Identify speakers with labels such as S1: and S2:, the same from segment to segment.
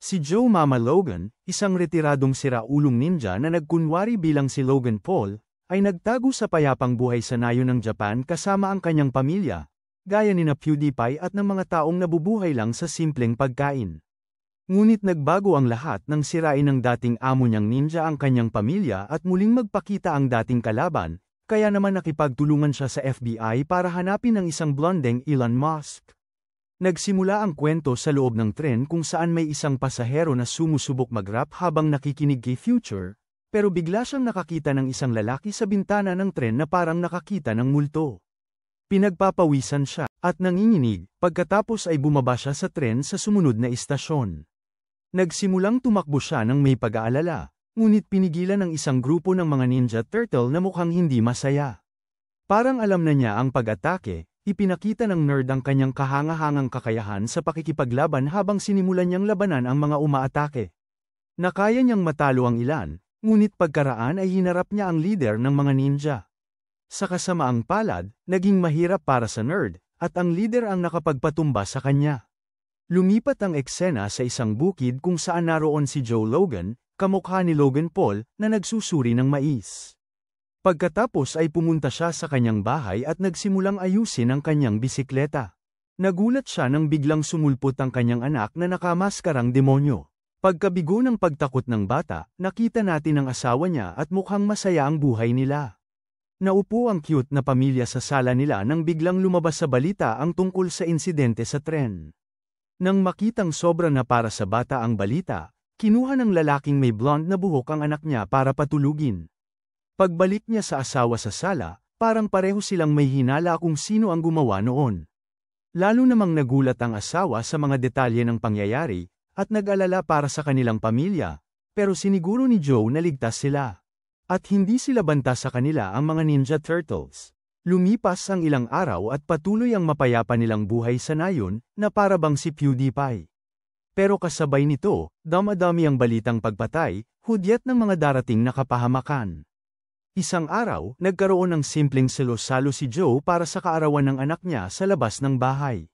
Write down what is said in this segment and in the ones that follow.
S1: Si Joe Mama Logan, isang retiradong siraulong ninja na nagkunwari bilang si Logan Paul, ay nagtago sa payapang buhay sa nayon ng Japan kasama ang kanyang pamilya, gaya ni na PewDiePie at ng mga taong nabubuhay lang sa simpleng pagkain. Ngunit nagbago ang lahat nang sirain ng dating amo niyang ninja ang kanyang pamilya at muling magpakita ang dating kalaban, kaya naman nakipagtulungan siya sa FBI para hanapin ang isang blondeng Elon Musk. Nagsimula ang kwento sa loob ng tren kung saan may isang pasahero na sumusubok mag-rap habang nakikinig kay Future, pero bigla siyang nakakita ng isang lalaki sa bintana ng tren na parang nakakita ng multo. Pinagpapawisan siya, at nanginginig, pagkatapos ay bumaba siya sa tren sa sumunod na istasyon. Nagsimulang tumakbo siya ng may pag-aalala, ngunit pinigilan ng isang grupo ng mga Ninja Turtle na mukhang hindi masaya. Parang alam na niya ang pag-atake. Ipinakita ng nerd ang kanyang kahangahangang kakayahan sa pakikipaglaban habang sinimulan niyang labanan ang mga umaatake. Nakaya niyang matalo ang ilan, ngunit pagkaraan ay hinarap niya ang leader ng mga ninja. Sa kasamaang palad, naging mahirap para sa nerd, at ang leader ang nakapagpatumba sa kanya. Lumipat ang eksena sa isang bukid kung saan naroon si Joe Logan, kamukha ni Logan Paul, na nagsusuri ng mais. Pagkatapos ay pumunta siya sa kanyang bahay at nagsimulang ayusin ang kanyang bisikleta. Nagulat siya nang biglang sumulpot ang kanyang anak na nakamaskarang demonyo. Pagkabigo ng pagtakot ng bata, nakita natin ang asawa niya at mukhang masaya ang buhay nila. Naupo ang cute na pamilya sa sala nila nang biglang lumabas sa balita ang tungkol sa insidente sa tren. Nang makitang sobra na para sa bata ang balita, kinuha ng lalaking may blonde na buhok ang anak niya para patulugin. Pagbalik niya sa asawa sa sala, parang pareho silang may hinala kung sino ang gumawa noon. Lalo namang nagulat ang asawa sa mga detalye ng pangyayari, at nag-alala para sa kanilang pamilya, pero siniguro ni Joe na ligtas sila. At hindi sila banta sa kanila ang mga Ninja Turtles. Lumipas ang ilang araw at patuloy ang mapayapa nilang buhay sa nayon, na para bang si PewDiePie. Pero kasabay nito, dama-dami ang balitang pagpatay, hudyat ng mga darating na kapahamakan. Isang araw, nagkaroon ng simpleng salo-salo si Joe para sa kaarawan ng anak niya sa labas ng bahay.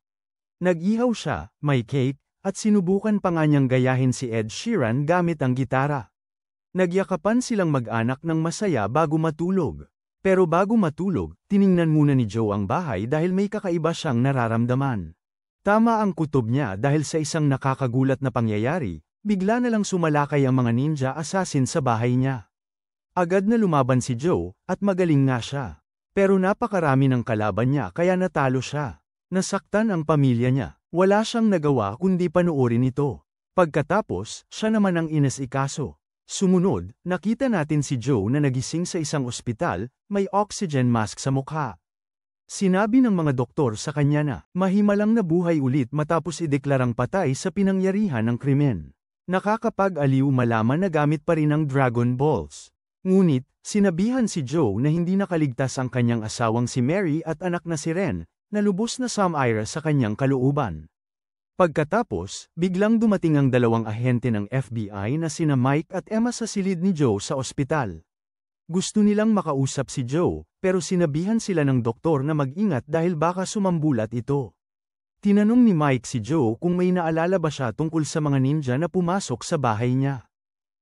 S1: Nag-ihaw siya, may cake, at sinubukan pa nga niyang gayahin si Ed Sheeran gamit ang gitara. Nagyakapan silang mag-anak ng masaya bago matulog. Pero bago matulog, tiningnan muna ni Joe ang bahay dahil may kakaiba siyang nararamdaman. Tama ang kutob niya dahil sa isang nakakagulat na pangyayari, bigla na lang sumalakay ang mga ninja assassin sa bahay niya. Agad na lumaban si Joe, at magaling nga siya. Pero napakarami ng kalaban niya kaya natalo siya. Nasaktan ang pamilya niya, wala siyang nagawa kundi panuorin ito. Pagkatapos, siya naman ang inasikaso. Sumunod, nakita natin si Joe na nagising sa isang ospital, may oxygen mask sa mukha. Sinabi ng mga doktor sa kanya na, mahimalang nabuhay ulit matapos ideklarang patay sa pinangyarihan ng krimen. Nakakapag-aliw malaman na gamit pa rin ang Dragon Balls. Ngunit, sinabihan si Joe na hindi nakaligtas ang kanyang asawang si Mary at anak na si Ren, na lubos na sumira sa kanyang kalooban. Pagkatapos, biglang dumating ang dalawang ahente ng FBI na sina Mike at Emma sa silid ni Joe sa ospital. Gusto nilang makausap si Joe, pero sinabihan sila ng doktor na mag-ingat dahil baka sumambulat ito. Tinanong ni Mike si Joe kung may naalala ba siya tungkol sa mga ninja na pumasok sa bahay niya.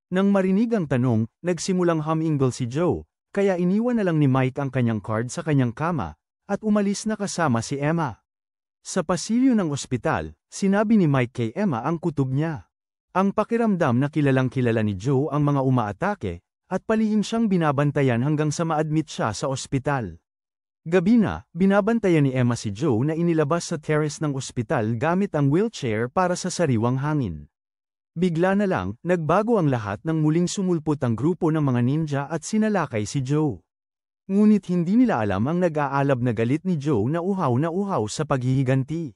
S1: Nang marinig ang tanong, nagsimulang humingle si Joe, kaya iniwan na lang ni Mike ang kanyang card sa kanyang kama, at umalis na kasama si Emma. Sa pasilyo ng ospital, sinabi ni Mike kay Emma ang kutob niya. Ang pakiramdam na kilalang-kilala ni Joe ang mga umaatake, at palihim siyang binabantayan hanggang sa ma-admit siya sa ospital. Gabi na, binabantayan ni Emma si Joe na inilabas sa terrace ng ospital gamit ang wheelchair para sa sariwang hangin. Bigla na lang, nagbago ang lahat nang muling sumulpot ang grupo ng mga ninja at sinalakay si Joe. Ngunit hindi nila alam ang nag-aalab na galit ni Joe na uhaw sa paghihiganti.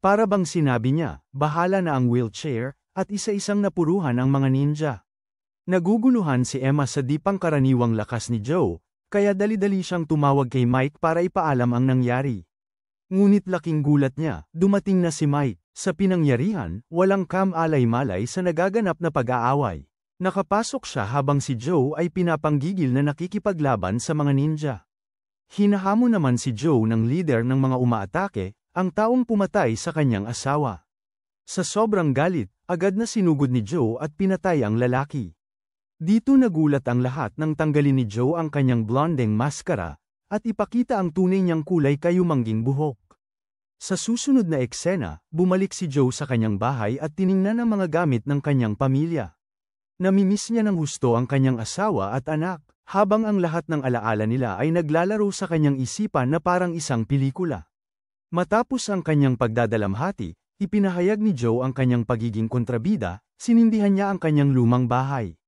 S1: Para bang sinabi niya, bahala na ang wheelchair, at isa-isang napuruhan ang mga ninja. Naguguluhan si Emma sa di pangkaraniwang lakas ni Joe, kaya dali-dali siyang tumawag kay Mike para ipaalam ang nangyari. Ngunit laking gulat niya, dumating na si Mike. Sa pinangyarihan, walang kam-alay-malay sa nagaganap na pag-aaway. Nakapasok siya habang si Joe ay pinapanggigil na nakikipaglaban sa mga ninja. Hinahamon naman si Joe ng leader ng mga umaatake, ang taong pumatay sa kanyang asawa. Sa sobrang galit, agad na sinugod ni Joe at pinatay ang lalaki. Dito nagulat ang lahat nang tanggalin ni Joe ang kanyang blondeng maskara, at ipakita ang tunay niyang kulay kayumangging buhok. Sa susunod na eksena, bumalik si Joe sa kanyang bahay at tiningnan ang mga gamit ng kanyang pamilya. Namimiss niya ng husto ang kanyang asawa at anak, habang ang lahat ng alaala nila ay naglalaro sa kanyang isipan na parang isang pelikula. Matapos ang kanyang pagdadalamhati, ipinahayag ni Joe ang kanyang pagiging kontrabida, sinindihan niya ang kanyang lumang bahay.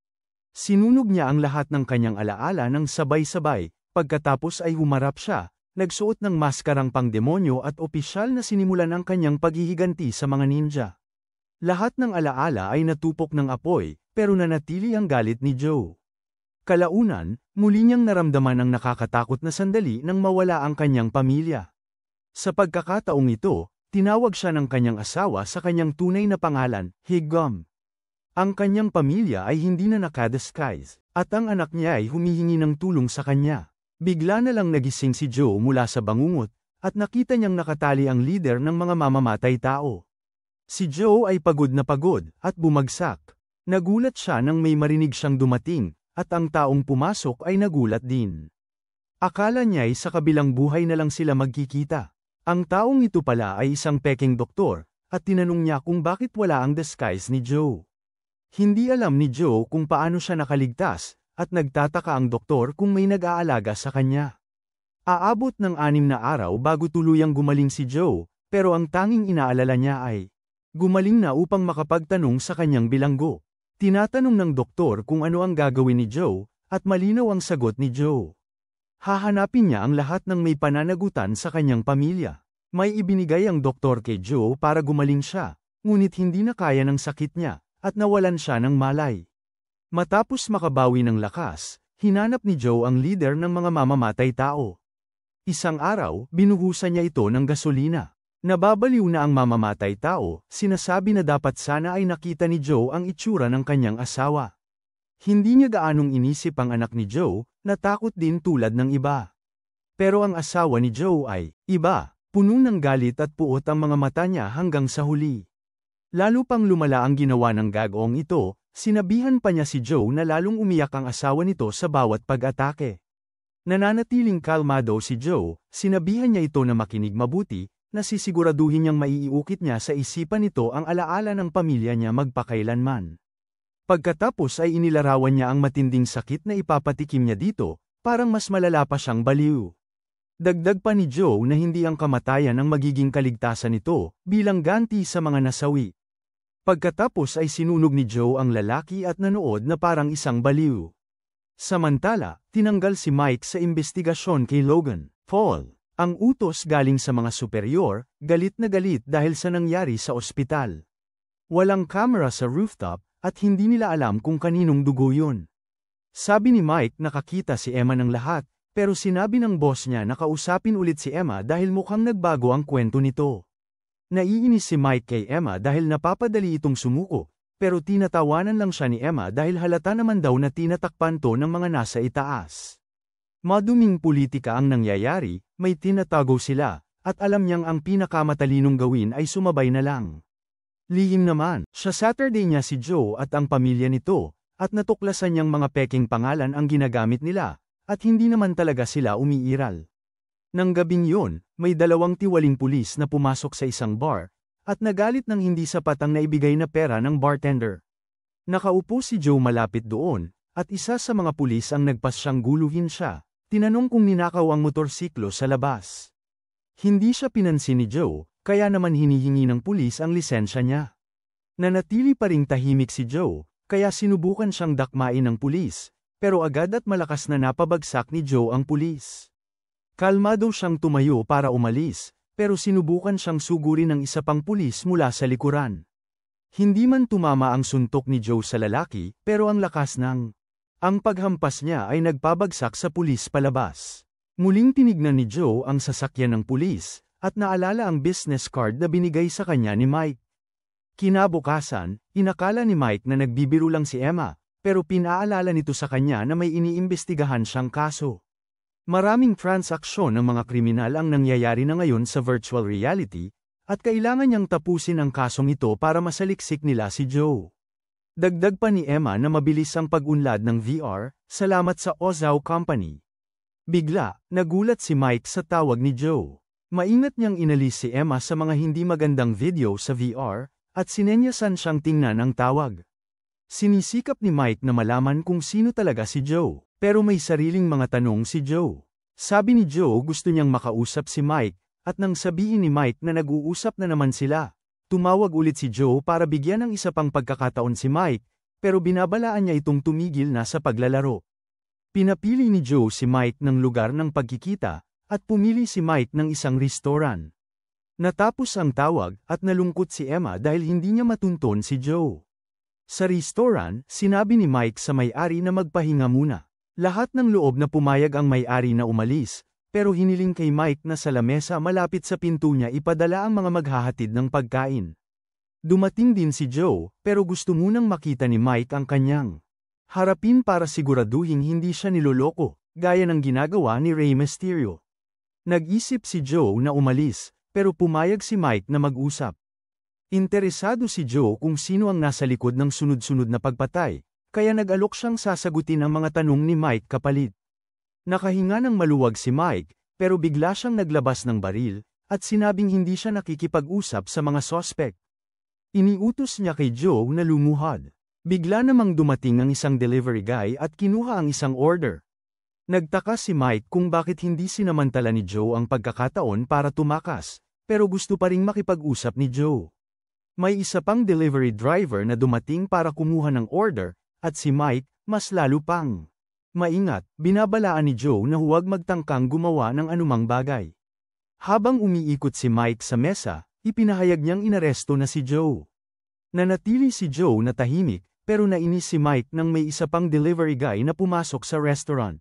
S1: Sinunog niya ang lahat ng kanyang alaala ng sabay-sabay, pagkatapos ay humarap siya, nagsuot ng maskarang pangdemonyo at opisyal na sinimulan ang kanyang paghihiganti sa mga ninja. Lahat ng alaala ay natupok ng apoy, pero nanatili ang galit ni Joe. Kalaunan, muli niyang naramdaman ang nakakatakot na sandali nang mawala ang kanyang pamilya. Sa pagkakataong ito, tinawag siya ng kanyang asawa sa kanyang tunay na pangalan, Higom. Ang kanyang pamilya ay hindi na nakadisguise, at ang anak niya ay humihingi ng tulong sa kanya. Bigla na lang nagising si Joe mula sa bangungot, at nakita niyang nakatali ang leader ng mga mamamatay tao. Si Joe ay pagod at bumagsak. Nagulat siya nang may marinig siyang dumating, at ang taong pumasok ay nagulat din. Akala niya ay sa kabilang buhay na lang sila magkikita. Ang taong ito pala ay isang peking doktor, at tinanong niya kung bakit wala ang disguise ni Joe. Hindi alam ni Joe kung paano siya nakaligtas, at nagtataka ang doktor kung may nag-aalaga sa kanya. Aabot ng 6 na araw bago tuluyang gumaling si Joe, pero ang tanging inaalala niya ay gumaling na upang makapagtanong sa kanyang bilanggo. Tinatanong ng doktor kung ano ang gagawin ni Joe, at malinaw ang sagot ni Joe. Hahanapin niya ang lahat ng may pananagutan sa kanyang pamilya. May ibinigay ang doktor kay Joe para gumaling siya, ngunit hindi na kaya ng sakit niya, at nawalan siya ng malay. Matapos makabawi ng lakas, hinanap ni Joe ang leader ng mga mamamatay tao. Isang araw, binuhusan niya ito ng gasolina. Nababaliw na ang mamamatay tao, sinasabi na dapat sana ay nakita ni Joe ang itsura ng kanyang asawa. Hindi niya gaanong inisip ang anak ni Joe, natakot din tulad ng iba. Pero ang asawa ni Joe ay iba, puno ng galit at puot ang mga mata niya hanggang sa huli. Lalo pang lumala ang ginawa ng gagawang ito, sinabihan pa niya si Joe na lalong umiyak ang asawa nito sa bawat pag-atake. Nananatiling kalmado si Joe, sinabihan niya ito na makinig mabuti, na sisiguraduhin niyang maiiukit niya sa isipan nito ang alaala ng pamilya niya magpakailanman. Pagkatapos ay inilarawan niya ang matinding sakit na ipapatikim niya dito, parang mas malala pa siyang baliw. Dagdag pa ni Joe na hindi ang kamatayan ang magiging kaligtasan nito, bilang ganti sa mga nasawi. Pagkatapos ay sinunog ni Joe ang lalaki at nanood na parang isang baliw. Samantala, tinanggal si Mike sa investigasyon kay Logan Paul. Ang utos galing sa mga superior, galit na galit dahil sa nangyari sa ospital. Walang camera sa rooftop, at hindi nila alam kung kaninong dugo yun. Sabi ni Mike nakakita si Emma ng lahat, pero sinabi ng boss niya na kausapin ulit si Emma dahil mukhang nagbago ang kwento nito. Naiinis si Mike kay Emma dahil napapadali itong sumuko, pero tinatawanan lang siya ni Emma dahil halata naman daw na tinatakpan to ng mga nasa itaas. Maduming politika ang nangyayari, may tinatago sila, at alam niyang ang pinakamatalinong gawin ay sumabay na lang. Lihim naman, sa Saturday niya si Joe at ang pamilya nito, at natuklasan niyang mga peking pangalan ang ginagamit nila, at hindi naman talaga sila umiiral. Nang gabing yun, may 2 tiwaling pulis na pumasok sa isang bar, at nagalit ng hindi sapat ang naibigay na pera ng bartender. Nakaupo si Joe malapit doon, at isa sa mga pulis ang nagpas siyang guluhin siya, tinanong kung ninakaw ang motorsiklo sa labas. Hindi siya pinansin ni Joe, kaya naman hinihingi ng pulis ang lisensya niya. Nanatili pa ring tahimik si Joe, kaya sinubukan siyang dakmain ng pulis, pero agad at malakas na napabagsak ni Joe ang pulis. Kalmado siyang tumayo para umalis, pero sinubukan siyang sugurin ng isa pang pulis mula sa likuran. Hindi man tumama ang suntok ni Joe sa lalaki, pero ang lakas ng ang paghampas niya ay nagpabagsak sa pulis palabas. Muling tinignan ni Joe ang sasakyan ng pulis, at naalala ang business card na binigay sa kanya ni Mike. Kinabukasan, inakala ni Mike na nagbibiro lang si Emma, pero pinaalala nito sa kanya na may iniimbestigahan siyang kaso. Maraming transaksyon ng mga kriminal ang nangyayari na ngayon sa virtual reality, at kailangan niyang tapusin ang kasong ito para masaliksik nila si Joe. Dagdag pa ni Emma na mabilis ang pag-unlad ng VR, salamat sa Ozaw Company. Bigla, nagulat si Mike sa tawag ni Joe. Maingat niyang inalis si Emma sa mga hindi magandang video sa VR, at sinenyasan siyang tingnan ang tawag. Sinisikap ni Mike na malaman kung sino talaga si Joe, pero may sariling mga tanong si Joe. Sabi ni Joe gusto niyang makausap si Mike, at nang sabihin ni Mike na nag-uusap na naman sila, tumawag ulit si Joe para bigyan ng isa pang pagkakataon si Mike, pero binabalaan niya itong tumigil na sa paglalaro. Pinapili ni Joe si Mike ng lugar ng pagkikita, at pumili si Mike ng isang restoran. Natapos ang tawag at nalungkot si Emma dahil hindi niya matunton si Joe. Sa restoran, sinabi ni Mike sa may-ari na magpahinga muna. Lahat ng loob na pumayag ang may-ari na umalis, pero hiniling kay Mike na sa lamesa malapit sa pinto niya ipadala ang mga maghahatid ng pagkain. Dumating din si Joe, pero gusto munang makita ni Mike ang kanyang harapin para siguraduhin hindi siya niloloko, gaya ng ginagawa ni Rey Mysterio. Nag-isip si Joe na umalis, pero pumayag si Mike na mag-usap. Interesado si Joe kung sino ang nasa likod ng sunod-sunod na pagpatay, kaya nag-alok siyang sasagutin ang mga tanong ni Mike kapalit. Nakahinga ng maluwag si Mike, pero bigla siyang naglabas ng baril, at sinabing hindi siya nakikipag-usap sa mga sospek. Iniutos niya kay Joe na lumuhad. Bigla namang dumating ang isang delivery guy at kinuha ang isang order. Nagtaka si Mike kung bakit hindi sinamantala ni Joe ang pagkakataon para tumakas, pero gusto pa ring makipag-usap ni Joe. May isa pang delivery driver na dumating para kumuha ng order, at si Mike, mas lalo pang maingat, binabalaan ni Joe na huwag magtangkang gumawa ng anumang bagay. Habang umiikot si Mike sa mesa, ipinahayag niyang inaresto na si Joe. Nanatili si Joe na tahimik, pero nainis si Mike nang may isa pang delivery guy na pumasok sa restaurant.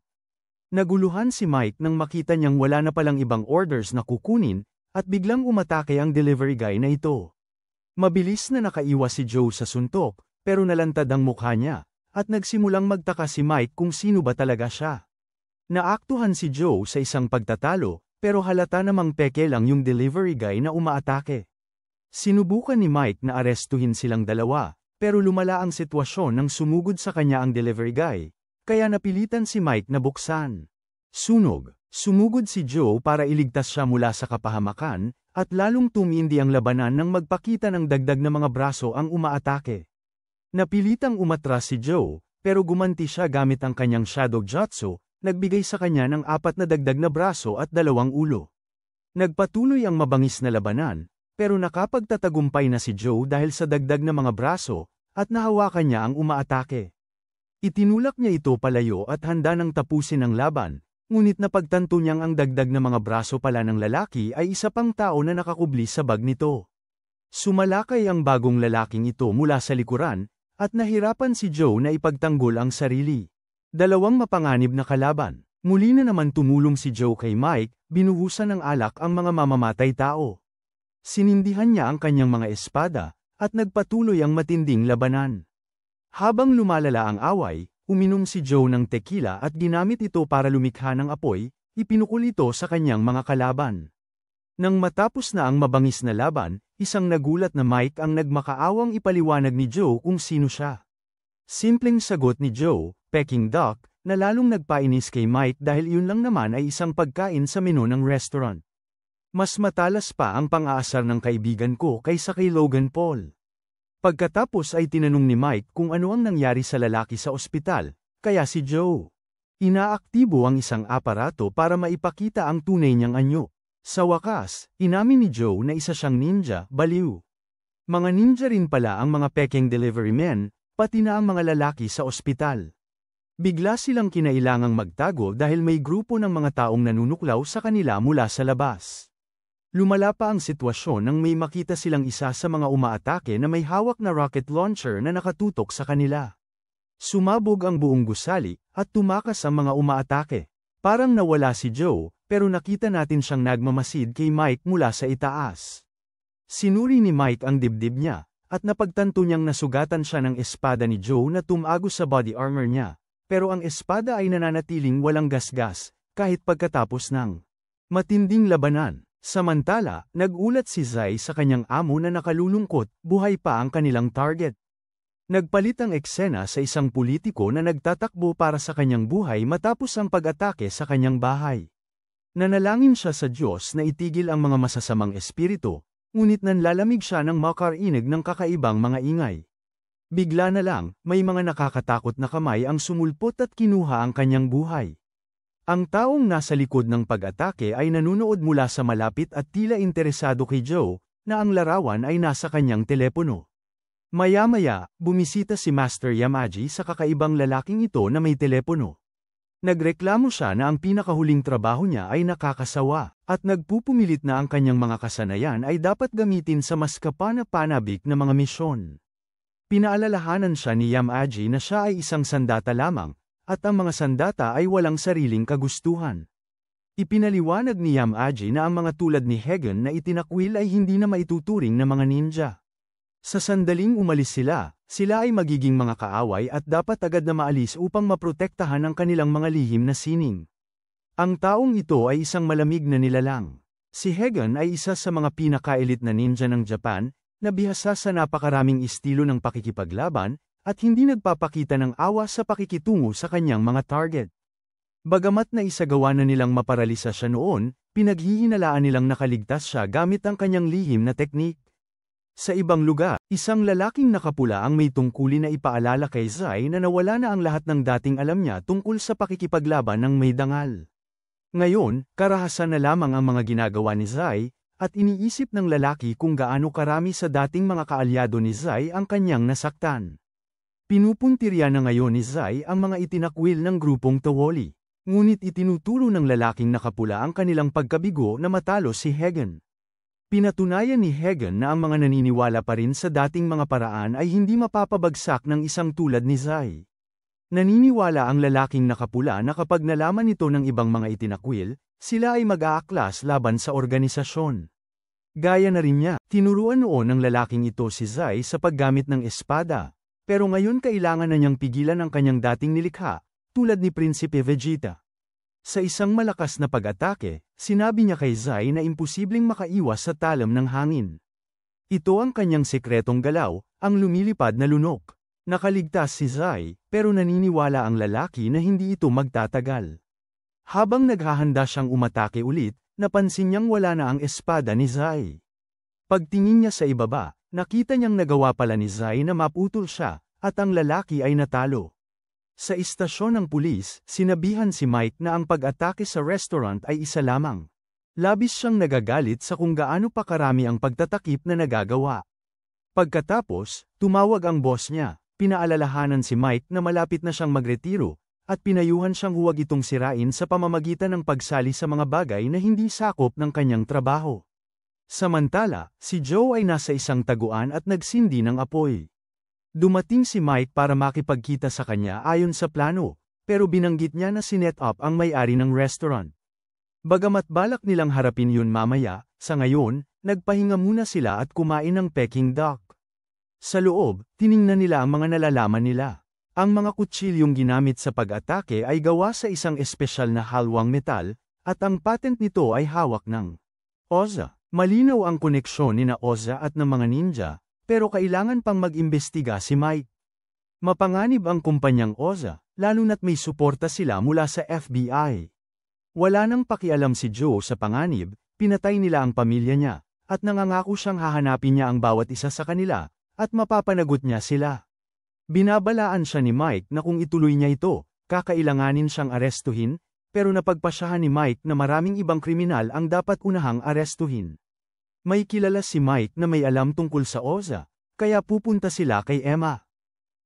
S1: Naguluhan si Mike nang makita niyang wala na palang ibang orders na kukunin, at biglang umatake ang delivery guy na ito. Mabilis na nakaiwas si Joe sa suntok, pero nalantad ang mukha niya. At nagsimulang magtaka si Mike kung sino ba talaga siya. Naaktuhan si Joe sa isang pagtatalo, pero halata namang peke lang yung delivery guy na umaatake. Sinubukan ni Mike na arestuhin silang dalawa, pero lumala ang sitwasyon nang sumugod sa kanya ang delivery guy, kaya napilitan si Mike na buksan. Sunog, sumugod si Joe para iligtas siya mula sa kapahamakan, at lalong tumindi ang labanan nang magpakita ng dagdag na mga braso ang umaatake. Napilitang umatras si Joe, pero gumanti siya gamit ang kanyang Shadow Jutsu, nagbigay sa kanya ng 4 na dagdag na braso at 2 ulo. Nagpatuloy ang mabangis na labanan, pero nakapagtatagumpay na si Joe dahil sa dagdag na mga braso, at nahawakan niya ang umaatake. Itinulak niya ito palayo at handa nang tapusin ang laban, ngunit napagtanto niyang ang dagdag na mga braso pala ng lalaki ay isa pang tao na nakakubli sa bag nito. Sumalakay ang bagong lalaking ito mula sa likuran, at nahirapan si Joe na ipagtanggol ang sarili. 2 mapanganib na kalaban. Muli na naman tumulong si Joe kay Mike, binuhusan ng alak ang mga mamamatay tao. Sinindihan niya ang kanyang mga espada, at nagpatuloy ang matinding labanan. Habang lumalala ang away, uminom si Joe ng tequila at ginamit ito para lumikha ng apoy, ipinukul ito sa kanyang mga kalaban. Nang matapos na ang mabangis na laban, isang nagulat na Mike ang nagmakaawang ipaliwanag ni Joe kung sino siya. Simpleng sagot ni Joe, Peking duck, na lalong nagpainis kay Mike dahil iyon lang naman ay isang pagkain sa menu ng restaurant. Mas matalas pa ang pang-aasar ng kaibigan ko kaysa kay Logan Paul. Pagkatapos ay tinanong ni Mike kung ano ang nangyari sa lalaki sa ospital, kaya si Joe inaaktibo ang isang aparato para maipakita ang tunay niyang anyo. Sa wakas, inamin ni Joe na isa siyang ninja, baliw. Mga ninja rin pala ang mga Peking delivery men, pati na ang mga lalaki sa ospital. Bigla silang kinailangang magtago dahil may grupo ng mga taong nanunuklaw sa kanila mula sa labas. Lumala pa ang sitwasyon nang may makita silang isa sa mga umaatake na may hawak na rocket launcher na nakatutok sa kanila. Sumabog ang buong gusali, at tumakas ang mga umaatake. Parang nawala si Joe, pero nakita natin siyang nagmamasid kay Mike mula sa itaas. Sinuri ni Mike ang dibdib niya, at napagtanto niyang nasugatan siya ng espada ni Joe na tumagos sa body armor niya, pero ang espada ay nananatiling walang gasgas, kahit pagkatapos ng matinding labanan. Samantala, nagulat si Zai sa kanyang amo na nakalulungkot, buhay pa ang kanilang target. Nagpalit ang eksena sa isang politiko na nagtatakbo para sa kanyang buhay matapos ang pag-atake sa kanyang bahay. Nanalangin siya sa Diyos na itigil ang mga masasamang espiritu, ngunit nanlalamig siya nang makarinig ng kakaibang mga ingay. Bigla na lang, may mga nakakatakot na kamay ang sumulpot at kinuha ang kanyang buhay. Ang taong nasa likod ng pag-atake ay nanunood mula sa malapit at tila interesado kay Joe, na ang larawan ay nasa kanyang telepono. Maya-maya, bumisita si Master Yamaji sa kakaibang lalaking ito na may telepono. Nagreklamo siya na ang pinakahuling trabaho niya ay nakakasawa, at nagpupumilit na ang kanyang mga kasanayan ay dapat gamitin sa mas kapana-panabik na mga misyon. Pinaalalahanan siya ni Yamaji na siya ay isang sandata lamang, at ang mga sandata ay walang sariling kagustuhan. Ipinaliwanag ni Yamaji na ang mga tulad ni Hagen na itinakwil ay hindi na maituturing na mga ninja. Sa sandaling umalis sila ay magiging mga kaaway at dapat agad na maalis upang maprotektahan ang kanilang mga lihim na sining. Ang taong ito ay isang malamig na nilalang. Si Hagen ay isa sa mga pinaka-elite na ninja ng Japan, na bihasa sa napakaraming estilo ng pakikipaglaban, at hindi nagpapakita ng awa sa pakikitungo sa kanyang mga target. Bagamat na isagawa na nilang maparalisa siya noon, pinaghihinalaan nilang nakaligtas siya gamit ang kanyang lihim na teknik. Sa ibang lugar, isang lalaking nakapula ang may tungkulin na ipaalala kay Zai na nawala na ang lahat ng dating alam niya tungkol sa pakikipaglaban ng may dangal. Ngayon, karahasan na lamang ang mga ginagawa ni Zai, at iniisip ng lalaki kung gaano karami sa dating mga kaalyado ni Zai ang kanyang nasaktan. Pinupuntirya na ngayon ni Zai ang mga itinakwil ng grupong Tawoli, ngunit itinuturo ng lalaking nakapula ang kanilang pagkabigo na matalo si Hagen. Pinatunayan ni Hagen na ang mga naniniwala pa rin sa dating mga paraan ay hindi mapapabagsak ng isang tulad ni Zai. Naniniwala ang lalaking nakapula na kapag nalaman ito ng ibang mga itinakwil, sila ay mag-aaklas laban sa organisasyon. Gaya na rin niya, tinuruan noon ng lalaking ito si Zai sa paggamit ng espada. Pero ngayon kailangan na niyang pigilan ang kanyang dating nilikha, tulad ni Prinsipe Vegeta. Sa isang malakas na pag-atake, sinabi niya kay Zai na imposibleng makaiwas sa talam ng hangin. Ito ang kanyang sekretong galaw, ang lumilipad na lunok. Nakaligtas si Zai, pero naniniwala ang lalaki na hindi ito magtatagal. Habang naghahanda siyang umatake ulit, napansin niyang wala na ang espada ni Zai. Pagtingin niya sa ibaba, nakita niyang nagawa pala ni Zai na maputol siya, at ang lalaki ay natalo. Sa istasyon ng pulis, sinabihan si Mike na ang pag-atake sa restaurant ay isa lamang. Labis siyang nagagalit sa kung gaano pa karami ang pagtatakip na nagagawa. Pagkatapos, tumawag ang boss niya, pinaalalahanan si Mike na malapit na siyang magretiro, at pinayuhan siyang huwag itong sirain sa pamamagitan ng pagsali sa mga bagay na hindi sakop ng kanyang trabaho. Samantala, si Joe ay nasa isang taguan at nagsindi ng apoy. Dumating si Mike para makipagkita sa kanya ayon sa plano, pero binanggit niya na sinet up ang may-ari ng restaurant. Bagamat balak nilang harapin yun mamaya, sa ngayon, nagpahinga muna sila at kumain ng Peking duck. Sa loob, tiningnan nila ang mga nalalaman nila. Ang mga kutsilyong ginamit sa pag-atake ay gawa sa isang espesyal na halwang metal, at ang patent nito ay hawak ng Oza. Malinaw ang koneksyon ni na Oza at ng mga ninja, pero kailangan pang mag-imbestiga si Mike. Mapanganib ang kumpanyang Oza, lalo na't may suporta sila mula sa FBI. Wala nang pakialam si Joe sa panganib, pinatay nila ang pamilya niya, at nangangako siyang hahanapin niya ang bawat isa sa kanila, at mapapanagot niya sila. Binabalaan siya ni Mike na kung ituloy niya ito, kakailanganin siyang arestuhin, pero napagpasyahan ni Mike na maraming ibang kriminal ang dapat unahang arestuhin. May kilala si Mike na may alam tungkol sa Oza, kaya pupunta sila kay Emma.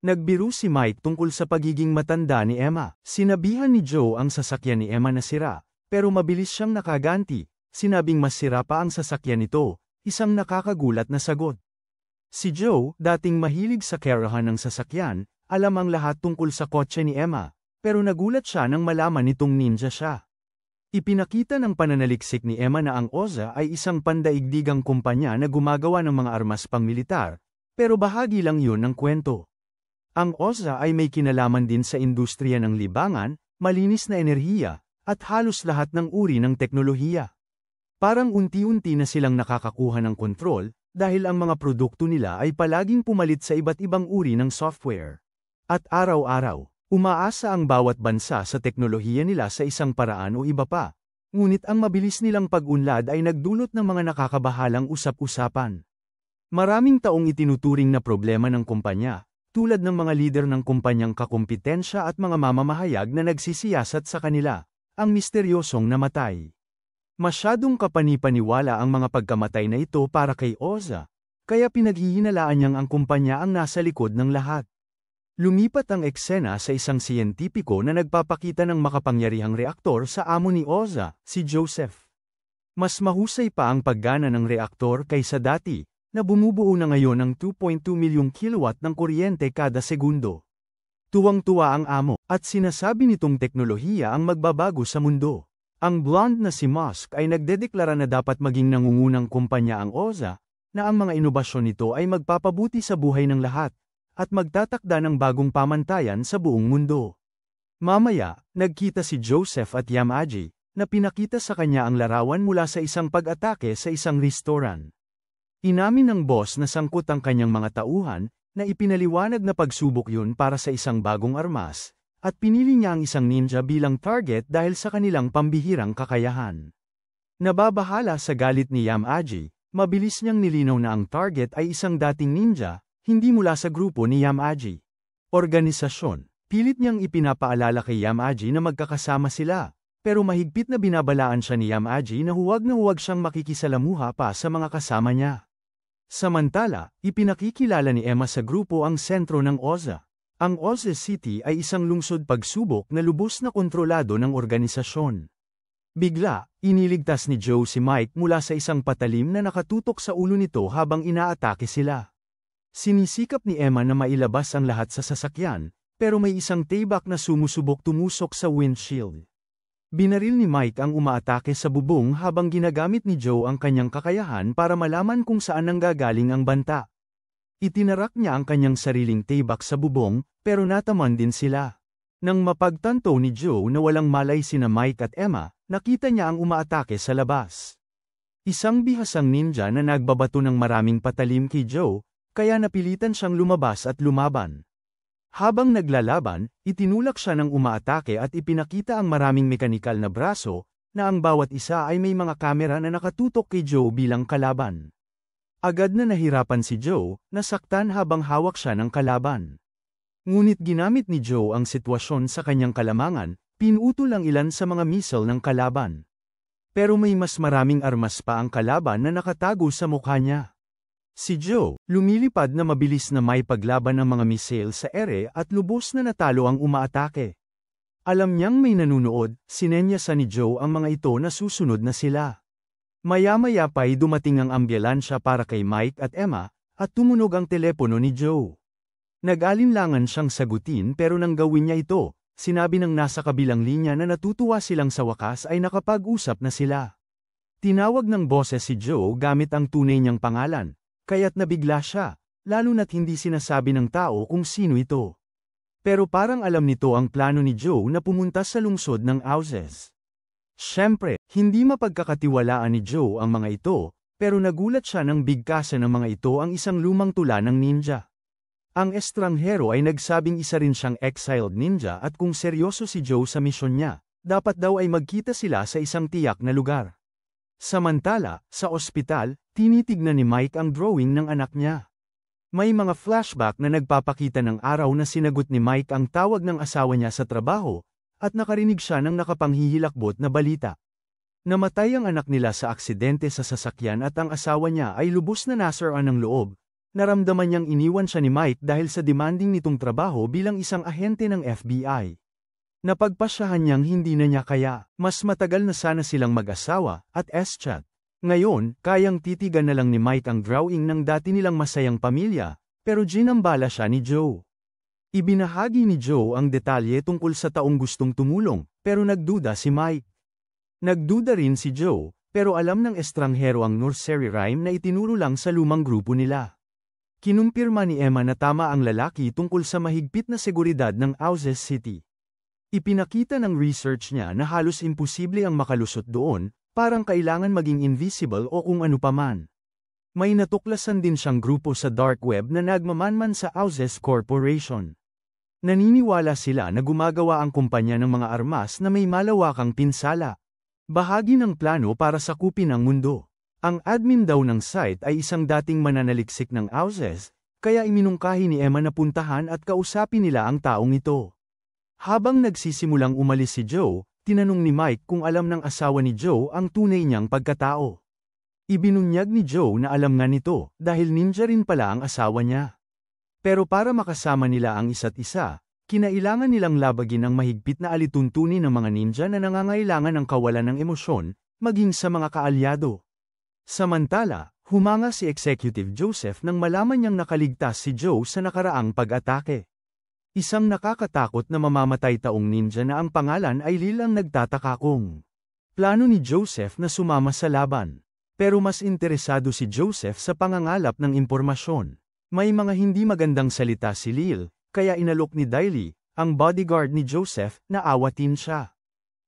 S1: Nagbiro si Mike tungkol sa pagiging matanda ni Emma. Sinabihan ni Joe ang sasakyan ni Emma na sira, pero mabilis siyang nakaganti. Sinabing mas sira pa ang sasakyan nito, isang nakakagulat na sagot. Si Joe, dating mahilig sa karahan ng sasakyan, alam ang lahat tungkol sa kotse ni Emma, pero nagulat siya nang malaman nitong ninja siya. Ipinakita ng pananaliksik ni Emma na ang Oza ay isang pandaigdigang kumpanya na gumagawa ng mga armas pangmilitar, pero bahagi lang yun ng kwento. Ang Oza ay may kinalaman din sa industriya ng libangan, malinis na enerhiya, at halos lahat ng uri ng teknolohiya. Parang unti-unti na silang nakakakuha ng kontrol, dahil ang mga produkto nila ay palaging pumalit sa iba't ibang uri ng software. At araw-araw, umaasa ang bawat bansa sa teknolohiya nila sa isang paraan o iba pa. Ngunit ang mabilis nilang pag-unlad ay nagdulot ng mga nakakabahalang usap-usapan. Maraming taong itinuturing na problema ng kumpanya, tulad ng mga lider ng kumpanyang kakumpetensya at mga mamamahayag na nagsisiyasat sa kanila, ang misteryosong namatay. Masyadong kapanipaniwala ang mga pagkamatay na ito para kay Oza, kaya pinaghihinalaan niyang ang kumpanya ang nasa likod ng lahat. Lumipat ang eksena sa isang siyentipiko na nagpapakita ng makapangyarihang reaktor sa amo ni Oza, si Joseph. Mas mahusay pa ang paggana ng reaktor kaysa dati, na bumubuo na ngayon ng 2.2 milyong kilowatt ng kuryente kada segundo. Tuwang-tuwa ang amo, at sinasabi nitong teknolohiya ang magbabago sa mundo. Ang blonde na si Musk ay nagdedeklara na dapat maging nangungunang kumpanya ang Oza, na ang mga inobasyon nito ay magpapabuti sa buhay ng lahat, at magtatakda ng bagong pamantayan sa buong mundo. Mamaya, nagkita si Joseph at Yamauchi, na pinakita sa kanya ang larawan mula sa isang pag-atake sa isang restoran. Inamin ng boss na sangkot ang kanyang mga tauhan, na ipinaliwanag na pagsubok yun para sa isang bagong armas, at pinili niya ang isang ninja bilang target dahil sa kanilang pambihirang kakayahan. Nababahala sa galit ni Yamauchi, mabilis niyang nilinaw na ang target ay isang dating ninja, hindi mula sa grupo ni Yamauchi. Organisasyon, pilit niyang ipinapaalala kay Yamauchi na magkakasama sila, pero mahigpit na binabalaan siya ni Yamauchi na huwag siyang makikisalamuha pa sa mga kasama niya. Samantala, ipinakikilala ni Emma sa grupo ang sentro ng Oza. Ang Oza City ay isang lungsod pagsubok na lubos na kontrolado ng organisasyon. Bigla, iniligtas ni Joe si Mike mula sa isang patalim na nakatutok sa ulo nito habang inaatake sila. Sinisikap ni Emma na mailabas ang lahat sa sasakyan, pero may isang taybak na sumusubok tumusok sa windshield. Binaril ni Mike ang umaatake sa bubong habang ginagamit ni Joe ang kanyang kakayahan para malaman kung saan nanggagaling ang banta. Itinarak niya ang kanyang sariling taybak sa bubong, pero nataman din sila. Nang mapagtanto ni Joe na walang malay sina Mike at Emma, nakita niya ang umaatake sa labas. Isang bihasang ninja na nagbabato ng maraming patalim kay Joe, kaya napilitan siyang lumabas at lumaban. Habang naglalaban, itinulak siya ng umaatake at ipinakita ang maraming mekanikal na braso, na ang bawat isa ay may mga kamera na nakatutok kay Joe bilang kalaban. Agad na nahirapan si Joe, nasaktan habang hawak siya ng kalaban. Ngunit ginamit ni Joe ang sitwasyon sa kanyang kalamangan, pinutol ang ilan sa mga missile ng kalaban. Pero may mas maraming armas pa ang kalaban na nakatago sa mukha niya. Si Joe, lumilipad na mabilis na may paglaban ng mga missile sa ere at lubos na natalo ang umaatake. Alam niyang may nanunood, sinenyasan ni Joe ang mga ito na susunod na sila. Maya-maya pa'y dumating ang ambulansya para kay Mike at Emma, at tumunog ang telepono ni Joe. Nag-alinlangan siyang sagutin pero nang gawin niya ito, sinabi ng nasa kabilang linya na natutuwa silang sa wakas ay nakapag-usap na sila. Tinawag ng boses si Joe gamit ang tunay niyang pangalan, kaya't nabigla siya, lalo na't hindi sinasabi ng tao kung sino ito. Pero parang alam nito ang plano ni Joe na pumunta sa lungsod ng Auzes. Siyempre, hindi mapagkakatiwalaan ni Joe ang mga ito, pero nagulat siya nang bigkasan ng mga ito ang isang lumang tula ng ninja. Ang estranghero ay nagsabing isa rin siyang exiled ninja at kung seryoso si Joe sa misyon niya, dapat daw ay magkita sila sa isang tiyak na lugar. Samantala, sa ospital, tinitignan ni Mike ang drawing ng anak niya. May mga flashback na nagpapakita ng araw na sinagot ni Mike ang tawag ng asawa niya sa trabaho, at nakarinig siya ng nakapanghihilakbot na balita. Namatay ang anak nila sa aksidente sa sasakyan at ang asawa niya ay lubos na nasiraan ng loob. Naramdaman niyang iniwan siya ni Mike dahil sa demanding nitong trabaho bilang isang ahente ng FBI. Napagpasyahan niyang hindi na niya kaya, mas matagal na sana silang mag-asawa, at S-chat. Ngayon, kayang titigan na lang ni Mike ang drawing ng dati nilang masayang pamilya, pero ginambala siya ni Joe. Ibinahagi ni Joe ang detalye tungkol sa taong gustong tumulong, pero nagduda si Mike. Nagduda rin si Joe, pero alam ng estranghero ang nursery rhyme na itinuro lang sa lumang grupo nila. Kinumpirma ni Emma na tama ang lalaki tungkol sa mahigpit na seguridad ng Auzes City. Ipinakita ng research niya na halos imposible ang makalusot doon, parang kailangan maging invisible o kung ano paman. May natuklasan din siyang grupo sa dark web na nagmamanman sa Houses Corporation. Naniniwala sila na gumagawa ang kumpanya ng mga armas na may malawakang pinsala. Bahagi ng plano para sakupin ang mundo. Ang admin daw ng site ay isang dating mananaliksik ng Houses, kaya iminungkahi ni Emma na puntahan at kausapin nila ang taong ito. Habang nagsisimulang umalis si Joe, tinanong ni Mike kung alam ng asawa ni Joe ang tunay niyang pagkatao. Ibinunyag ni Joe na alam nga nito dahil ninja rin pala ang asawa niya. Pero para makasama nila ang isa't isa, kinailangan nilang labagin ang mahigpit na alituntunin ng mga ninja na nangangailangan ng kawalan ng emosyon, maging sa mga kaalyado. Samantala, humanga si Executive Joseph nang malaman niyang nakaligtas si Joe sa nakaraang pag-atake. Isang nakakatakot na mamamatay taong ninja na ang pangalan ay Lil ang nagtataka kung plano ni Joseph na sumama sa laban. Pero mas interesado si Joseph sa pangangalap ng impormasyon. May mga hindi magandang salita si Lil, kaya inalok ni Diley, ang bodyguard ni Joseph, na awatin siya.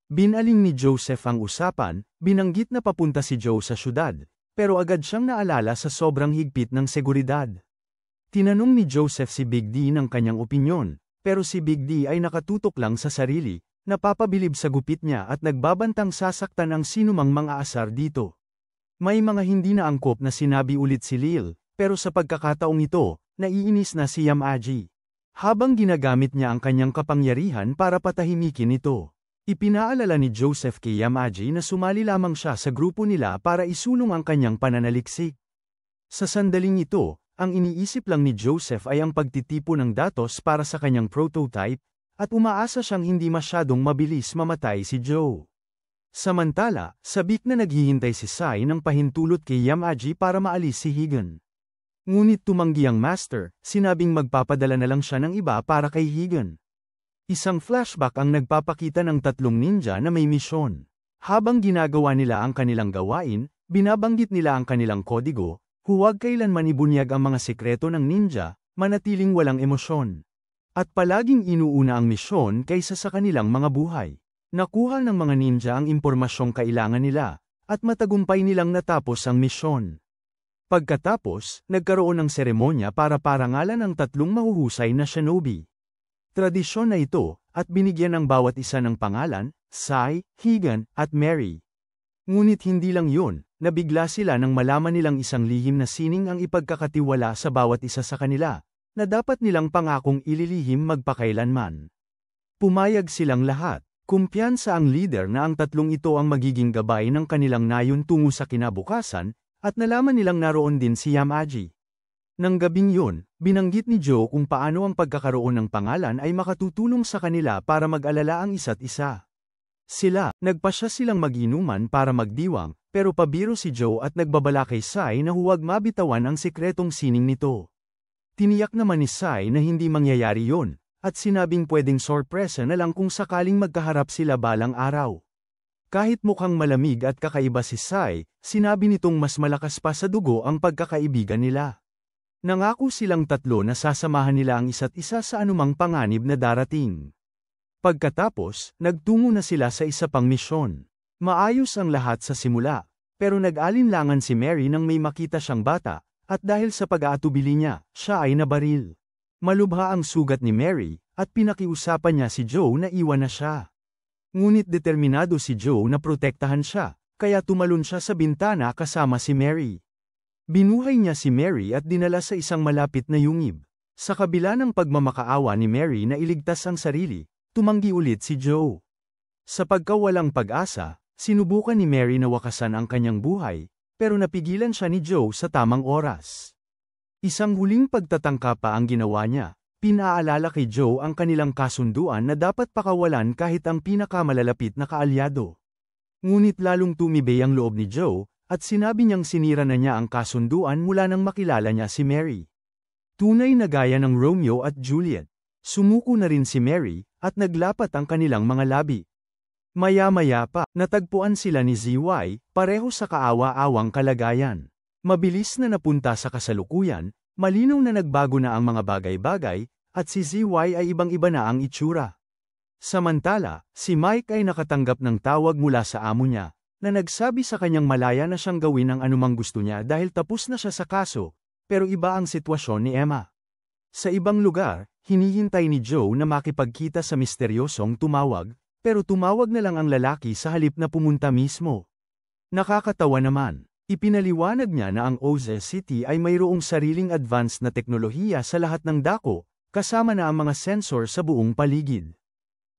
S1: Binaling ni Joseph ang usapan, binanggit na papunta si Joe sa syudad, pero agad siyang naalala sa sobrang higpit ng seguridad. Tinanong ni Joseph si Big D ng kanyang opinyon, pero si Big D ay nakatutok lang sa sarili, napapabilib sa gupit niya at nagbabantang sasaktan ang sinumang mga asar dito. May mga hindi na angkop na sinabi ulit si Lil, pero sa pagkakataong ito, naiinis na si Yamaji. Habang ginagamit niya ang kanyang kapangyarihan para patahimikin ito, ipinaalala ni Joseph kay Yamaji na sumali lamang siya sa grupo nila para isulong ang kanyang pananaliksik. Sa sandaling ito, ang iniisip lang ni Joseph ay ang pagtitipo ng datos para sa kanyang prototype, at umaasa siyang hindi masyadong mabilis mamatay si Joe. Samantala, sabik na naghihintay si Sai ng pahintulot kay Yamaji para maalis si Higan. Ngunit tumanggi ang master, sinabing magpapadala na lang siya ng iba para kay Higan. Isang flashback ang nagpapakita ng tatlong ninja na may misyon. Habang ginagawa nila ang kanilang gawain, binabanggit nila ang kanilang kodigo, huwag kailanman ibunyag ang mga sekreto ng ninja, manatiling walang emosyon. At palaging inuuna ang misyon kaysa sa kanilang mga buhay. Nakuha ng mga ninja ang impormasyong kailangan nila, at matagumpay nilang natapos ang misyon. Pagkatapos, nagkaroon ng seremonya para parangalan ang tatlong mahuhusay na shinobi. Tradisyon na ito, at binigyan ng bawat isa ng pangalan, Sai, Higan, at Mary. Ngunit hindi lang yun, nabigla sila nang malaman nilang isang lihim na sining ang ipagkakatiwala sa bawat isa sa kanila, na dapat nilang pangakong ililihim magpakailanman. Pumayag silang lahat, kumpiyansa ang leader na ang tatlong ito ang magiging gabay ng kanilang nayon tungo sa kinabukasan, at nalaman nilang naroon din si Yamaji. Nang gabing yun, binanggit ni Joe kung paano ang pagkakaroon ng pangalan ay makatutulong sa kanila para mag-alala ang isa't isa. Nagpasya silang mag-inuman para magdiwang, pero pabiro si Joe at nagbabala kay Sai na huwag mabitawan ang sikretong sining nito. Tiniyak naman ni Sai na hindi mangyayari yon, at sinabing pwedeng sorpresa na lang kung sakaling magkaharap sila balang araw. Kahit mukhang malamig at kakaiba si Sai, sinabi nitong mas malakas pa sa dugo ang pagkakaibigan nila. Nangako silang tatlo na sasamahan nila ang isa't isa sa anumang panganib na darating. Pagkatapos, nagtungo na sila sa isa pang misyon. Maayos ang lahat sa simula, pero nag-alinlangan si Mary nang may makita siyang bata, at dahil sa pag-aatubili niya, siya ay nabaril. Malubha ang sugat ni Mary, at pinakiusapan niya si Joe na iwan na siya. Ngunit determinado si Joe na protektahan siya, kaya tumalon siya sa bintana kasama si Mary. Binuhay niya si Mary at dinala sa isang malapit na yungib. Sa kabila ng pagmamakaawa ni Mary na iligtas ang sarili, tumanggi ulit si Joe. Sa pagkawalang pag-asa, sinubukan ni Mary na wakasan ang kanyang buhay, pero napigilan siya ni Joe sa tamang oras. Isang huling pagtatangka pa ang ginawa niya. Pinaalala kay Joe ang kanilang kasunduan na dapat pakawalan kahit ang pinakamalalapit na kaalyado. Ngunit lalong tumibay ang loob ni Joe, at sinabi niyang sinira na niya ang kasunduan mula nang makilala niya si Mary. Tunay na gaya ng Romeo at Juliet. Sumuko na rin si Mary, at naglapat ang kanilang mga labi. Maya-maya pa, natagpuan sila ni ZY, pareho sa kaawa-awang kalagayan. Mabilis na napunta sa kasalukuyan, malinaw na nagbago na ang mga bagay-bagay, at si ZY ay ibang-iba na ang itsura. Samantala, si Mike ay nakatanggap ng tawag mula sa amo niya, na nagsabi sa kanyang malaya na siyang gawin ang anumang gusto niya dahil tapos na siya sa kaso, pero iba ang sitwasyon ni Emma. Sa ibang lugar, hinihintay ni Joe na makipagkita sa misteryosong tumawag, pero tumawag na lang ang lalaki sa halip na pumunta mismo. Nakakatawa naman. Ipinaliwanag niya na ang Oz City ay mayroong sariling advanced na teknolohiya sa lahat ng dako, kasama na ang mga sensor sa buong paligid.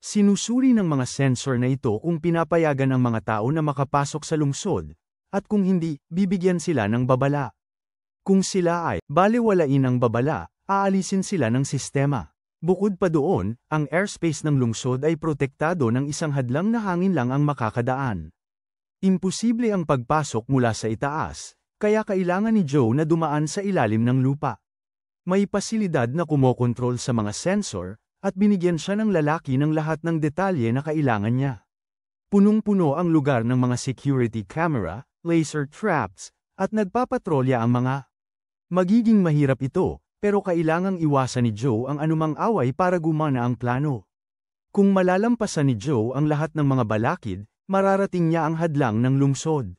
S1: Sinusuri ng mga sensor na ito kung pinapayagan ang mga tao na makapasok sa lungsod, at kung hindi, bibigyan sila ng babala. Kung sila ay balewalain ang babala, aalisin sila ng sistema. Bukod pa doon, ang airspace ng lungsod ay protektado ng isang hadlang na hangin lang ang makakadaan. Imposible ang pagpasok mula sa itaas, kaya kailangan ni Joe na dumaan sa ilalim ng lupa. May pasilidad na kumokontrol sa mga sensor, at binigyan siya ng lalaki ng lahat ng detalye na kailangan niya. Punong-puno ang lugar ng mga security camera, laser traps, at nagpapatrolya ang mga. Magiging mahirap ito, pero kailangang iwasan ni Joe ang anumang away para gumana ang plano. Kung malalampasan ni Joe ang lahat ng mga balakid, mararating niya ang hadlang ng lungsod.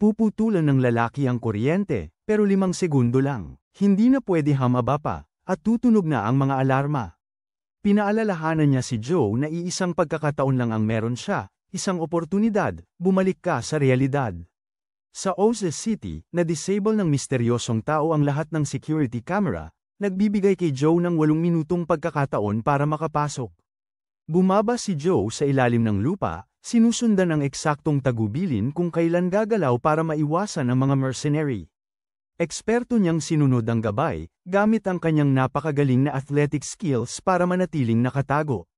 S1: Puputulan ng lalaki ang kuryente, pero 5 segundo lang. Hindi na pwede hamaba pa, at tutunog na ang mga alarma. Pinaalalahanan niya si Joe na iisang pagkakataon lang ang meron siya, isang oportunidad, bumalik ka sa realidad. Sa Oz City, na-disable ng misteryosong tao ang lahat ng security camera, nagbibigay kay Joe ng 8 minutong pagkakataon para makapasok. Bumaba si Joe sa ilalim ng lupa, sinusundan ang eksaktong tagubilin kung kailan gagalaw para maiwasan ang mga mercenary. Eksperto niyang sinunod ang gabay, gamit ang kanyang napakagaling na athletic skills para manatiling nakatago.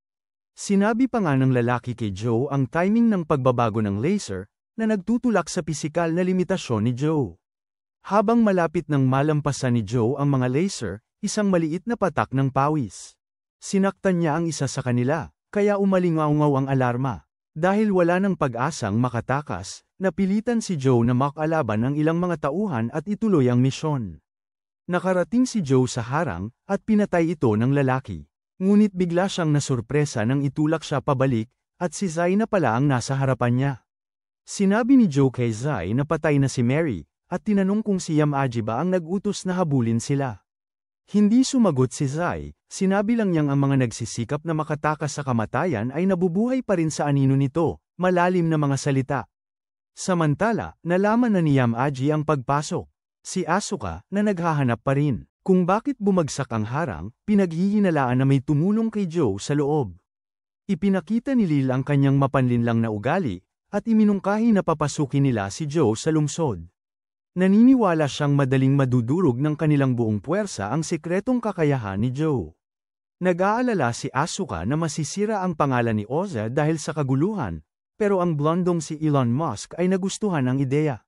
S1: Sinabi pa nga ng lalaki kay Joe ang timing ng pagbabago ng laser, na nagtutulak sa pisikal na limitasyon ni Joe. Habang malapit nang malampasan ni Joe ang mga laser, isang maliit na patak ng pawis. Sinaktan niya ang isa sa kanila, kaya umalingaw-ngaw ang alarma. Dahil wala ng pag-asang makatakas, napilitan si Joe na makalaban ang ilang mga tauhan at ituloy ang misyon. Nakarating si Joe sa harang, at pinatay ito ng lalaki. Ngunit bigla siyang nasurpresa nang itulak siya pabalik, at si Zai na pala ang nasa harapan niya. Sinabi ni Joe kay Zai na patay na si Mary, at tinanong kung si Yamaji ba ang nag-utos na habulin sila. Hindi sumagot si Zai, sinabi lang niyang ang mga nagsisikap na makatakas sa kamatayan ay nabubuhay pa rin sa anino nito, malalim na mga salita. Samantala, nalaman na ni Yamaji ang pagpasok. Si Asuka, na naghahanap pa rin, kung bakit bumagsak ang harang, pinaghihinalaan na may tumulong kay Joe sa loob. Ipinakita ni Lil ang kanyang mapanlinlang na ugali, at iminungkahi na papasukin nila si Joe sa lungsod. Naniniwala siyang madaling madudurog ng kanilang buong puwersa ang sekretong kakayahan ni Joe. Nag-aalala si Asuka na masisira ang pangalan ni Oza dahil sa kaguluhan, pero ang blondong si Elon Musk ay nagustuhan ang ideya.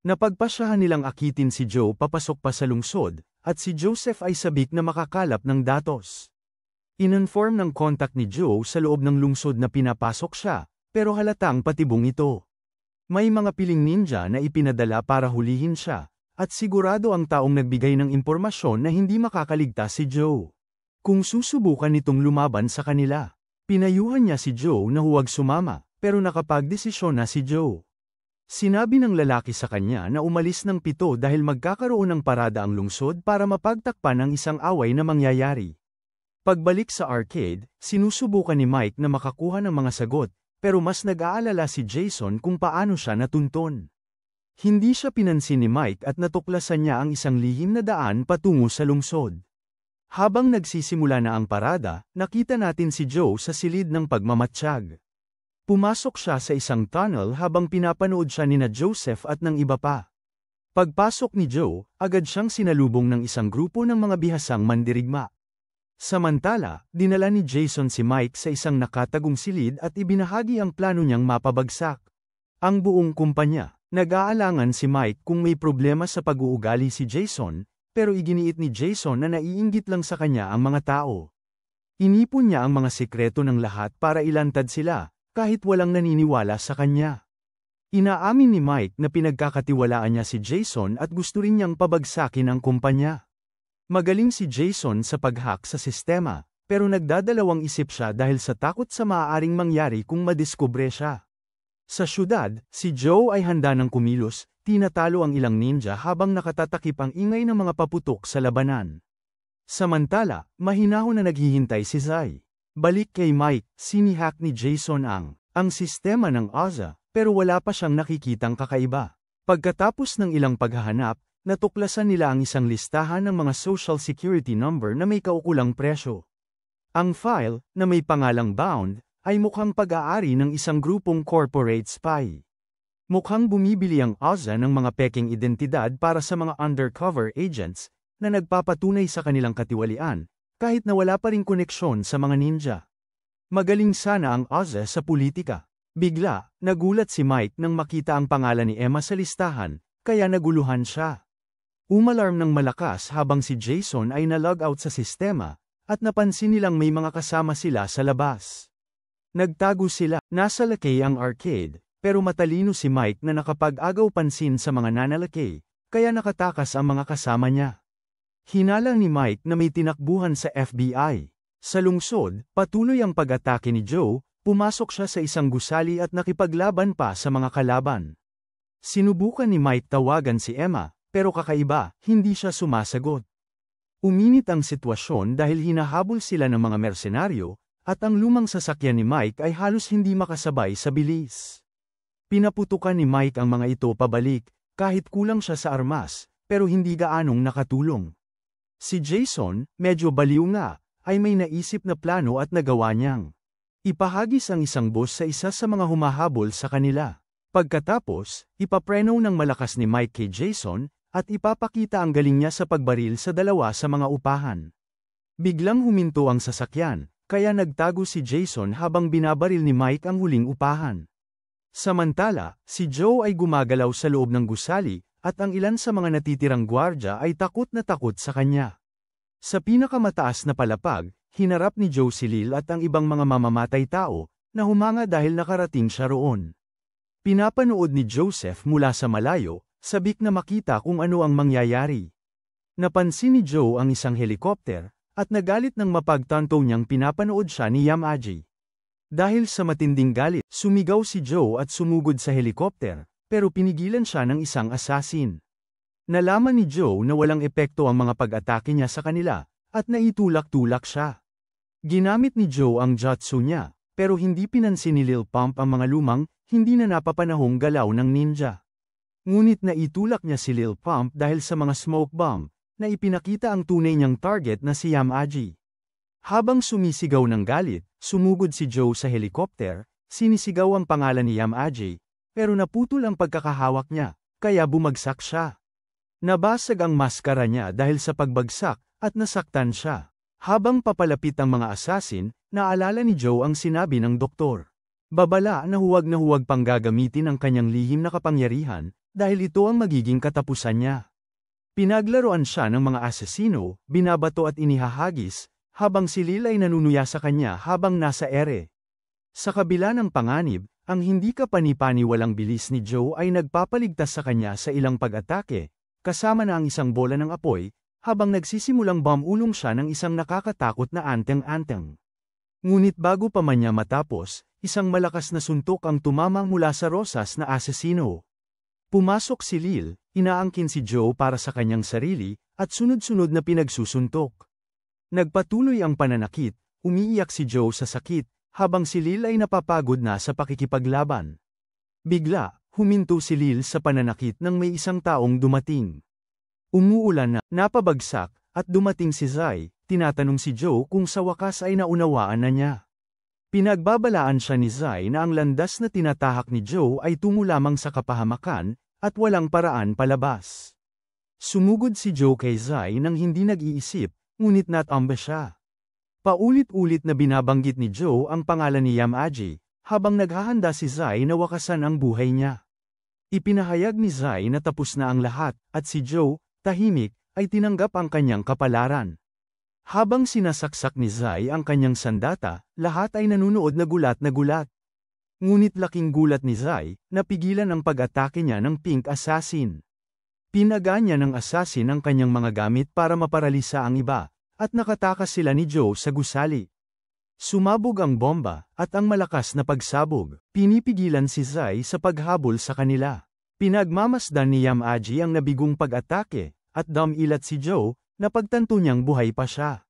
S1: Napagpasyahan nilang akitin si Joe papasok pa sa lungsod, at si Joseph ay sabik na makakalap ng datos. Ininform ng kontak ni Joe sa loob ng lungsod na pinapasok siya, pero halatang patibong ito. May mga piling ninja na ipinadala para hulihin siya, at sigurado ang taong nagbigay ng impormasyon na hindi makakaligtas si Joe. Kung susubukan nitong lumaban sa kanila, pinayuhan niya si Joe na huwag sumama, pero nakapagdesisyon na si Joe. Sinabi ng lalaki sa kanya na umalis ng 7 dahil magkakaroon ng parada ang lungsod para mapagtakpan ang isang away na mangyayari. Pagbalik sa arcade, sinusubukan ni Mike na makakuha ng mga sagot, pero mas nag-aalala si Jason kung paano siya natunton. Hindi siya pinansin ni Mike at natuklasan niya ang isang lihim na daan patungo sa lungsod. Habang nagsisimula na ang parada, nakita natin si Joe sa silid ng pagmamatsyag. Pumasok siya sa isang tunnel habang pinapanood siya nina Joseph at ng iba pa. Pagpasok ni Joe, agad siyang sinalubong ng isang grupo ng mga bihasang mandirigma. Samantala, dinala ni Jason si Mike sa isang nakatagong silid at ibinahagi ang plano niyang mapabagsak ang buong kumpanya. Nag-aalangan si Mike kung may problema sa pag-uugali si Jason, pero iginiit ni Jason na naiinggit lang sa kanya ang mga tao. Inipon niya ang mga sekreto ng lahat para ilantad sila, kahit walang naniniwala sa kanya. Inaamin ni Mike na pinagkakatiwalaan niya si Jason at gusto rin niyang pabagsakin ang kumpanya. Magaling si Jason sa pag-hack sa sistema, pero nagdadalawang isip siya dahil sa takot sa maaaring mangyari kung madiskubre siya. Sa syudad, si Joe ay handa ng kumilos, tinatalo ang ilang ninja habang nakatatakip ang ingay ng mga paputok sa labanan. Samantala, mahinahon na naghihintay si Zai. Balik kay Mike, sinihack ni Jason ang sistema ng Oza, pero wala pa siyang nakikitang kakaiba. Pagkatapos ng ilang paghahanap, natuklasan nila ang isang listahan ng mga social security number na may kaukulang presyo. Ang file, na may pangalang Bound, ay mukhang pag-aari ng isang grupong corporate spy. Mukhang bumibili ang Oza ng mga peking identidad para sa mga undercover agents na nagpapatunay sa kanilang katiwalian, kahit na wala pa ring koneksyon sa mga ninja. Magaling sana ang Oza sa politika. Bigla, nagulat si Mike nang makita ang pangalan ni Emma sa listahan, kaya naguluhan siya. Umalarm ng malakas habang si Jason ay na-log out sa sistema, at napansin nilang may mga kasama sila sa labas. Nagtago sila, nasa lakay ang arcade, pero matalino si Mike na nakapag-agaw pansin sa mga nanalakay, kaya nakatakas ang mga kasama niya. Hinala ni Mike na may tinakbuhan sa FBI. Sa lungsod, patuloy ang pag-atake ni Joe, pumasok siya sa isang gusali at nakipaglaban pa sa mga kalaban. Sinubukan ni Mike tawagan si Emma, pero kakaiba, hindi siya sumasagot. Uminit ang sitwasyon dahil hinahabol sila ng mga mersenaryo, at ang lumang sasakyan ni Mike ay halos hindi makasabay sa bilis. Pinaputukan ni Mike ang mga ito pabalik, kahit kulang siya sa armas, pero hindi gaanong nakatulong. Si Jason, medyo baliw nga, ay may naisip na plano at nagawa niyang ipahagis ang isang boss sa isa sa mga humahabol sa kanila. Pagkatapos, ipapreno ng malakas ni Mike kay Jason, at ipapakita ang galing niya sa pagbaril sa dalawa sa mga upahan. Biglang huminto ang sasakyan, kaya nagtago si Jason habang binabaril ni Mike ang huling upahan. Samantala, si Joe ay gumagalaw sa loob ng gusali, at ang ilan sa mga natitirang gwardya ay takot na takot sa kanya. Sa pinakamataas na palapag, hinarap ni Joe si Lil at ang ibang mga mamamatay tao, na humanga dahil nakarating siya roon. Pinapanood ni Joseph mula sa malayo, sabik na makita kung ano ang mangyayari. Napansin ni Joe ang isang helikopter, at nagalit nang mapagtanto niyang pinapanood siya ni Yamaji. Dahil sa matinding galit, sumigaw si Joe at sumugod sa helikopter, pero pinigilan siya ng isang assassin. Nalaman ni Joe na walang epekto ang mga pag-atake niya sa kanila, at naitulak-tulak siya. Ginamit ni Joe ang jutsu niya, pero hindi pinansin ni Lil Pump ang mga lumang, hindi na napapanahong galaw ng ninja. Ngunit naitulak niya si Lil Pump dahil sa mga smoke bomb, na ipinakita ang tunay niyang target na si Yamaji. Habang sumisigaw ng galit, sumugod si Joe sa helikopter, sinisigaw ang pangalan ni Yamaji, pero naputol ang pagkakahawak niya, kaya bumagsak siya. Nabasag ang maskara niya dahil sa pagbagsak, at nasaktan siya. Habang papalapit ang mga assassin, naalala ni Joe ang sinabi ng doktor. Babala na huwag pang gagamitin ang kanyang lihim na kapangyarihan, dahil ito ang magiging katapusan niya. Pinaglaruan siya ng mga asesino, binabato at inihahagis, habang si Lil ay nanunuya sa kanya habang nasa ere. Sa kabila ng panganib, ang hindi kapani-paniwalang bilis ni Joe ay nagpapaligtas sa kanya sa ilang pag-atake, kasama na ang isang bola ng apoy, habang nagsisimulang bomb-ulong siya ng isang nakakatakot na anteng-anteng. Ngunit bago pa man niya matapos, isang malakas na suntok ang tumama mula sa rosas na asesino. Pumasok si Lil, inaangkin si Joe para sa kanyang sarili, at sunod-sunod na pinagsusuntok. Nagpatuloy ang pananakit, umiiyak si Joe sa sakit, habang si Lil ay napapagod na sa pakikipaglaban. Bigla, huminto si Lil sa pananakit nang may isang taong dumating. Umuulan na, napabagsak, at dumating si Zai, tinatanong si Joe kung sa wakas ay naunawaan na niya. Pinagbabalaan siya ni Zai na ang landas na tinatahak ni Joe ay tungo lamang sa kapahamakan, at walang paraan palabas. Sumugod si Joe kay Zai nang hindi nag-iisip, ngunit natamba siya. Paulit-ulit na binabanggit ni Joe ang pangalan ni Yamaji, habang naghahanda si Zai na wakasan ang buhay niya. Ipinahayag ni Zai na tapos na ang lahat, at si Joe, tahimik, ay tinanggap ang kanyang kapalaran. Habang sinasaksak ni Zai ang kanyang sandata, lahat ay nanunood na gulat na gulat. Ngunit laking gulat ni Zai, napigilan ang pag-atake niya ng Pink Assassin. Pinaga niya ng assassin ang kanyang mga gamit para maparalisa ang iba, at nakatakas sila ni Joe sa gusali. Sumabog ang bomba, at ang malakas na pagsabog, pinipigilan si Zai sa paghabol sa kanila. Pinagmamasdan ni Yamaji ang nabigong pag-atake, at dumilat si Joe, na pagtanto niyang buhay pa siya.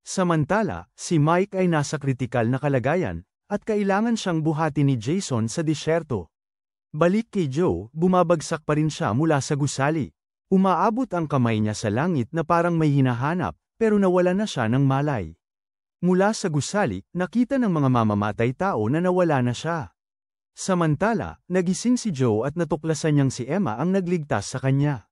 S1: Samantala, si Mike ay nasa kritikal na kalagayan, at kailangan siyang buhati ni Jason sa disyerto. Balik kay Joe, bumabagsak pa rin siya mula sa gusali. Umaabot ang kamay niya sa langit na parang may hinahanap, pero nawala na siya ng malay. Mula sa gusali, nakita ng mga mamamatay tao na nawala na siya. Samantala, nagising si Joe at natuklasan niyang si Emma ang nagligtas sa kanya.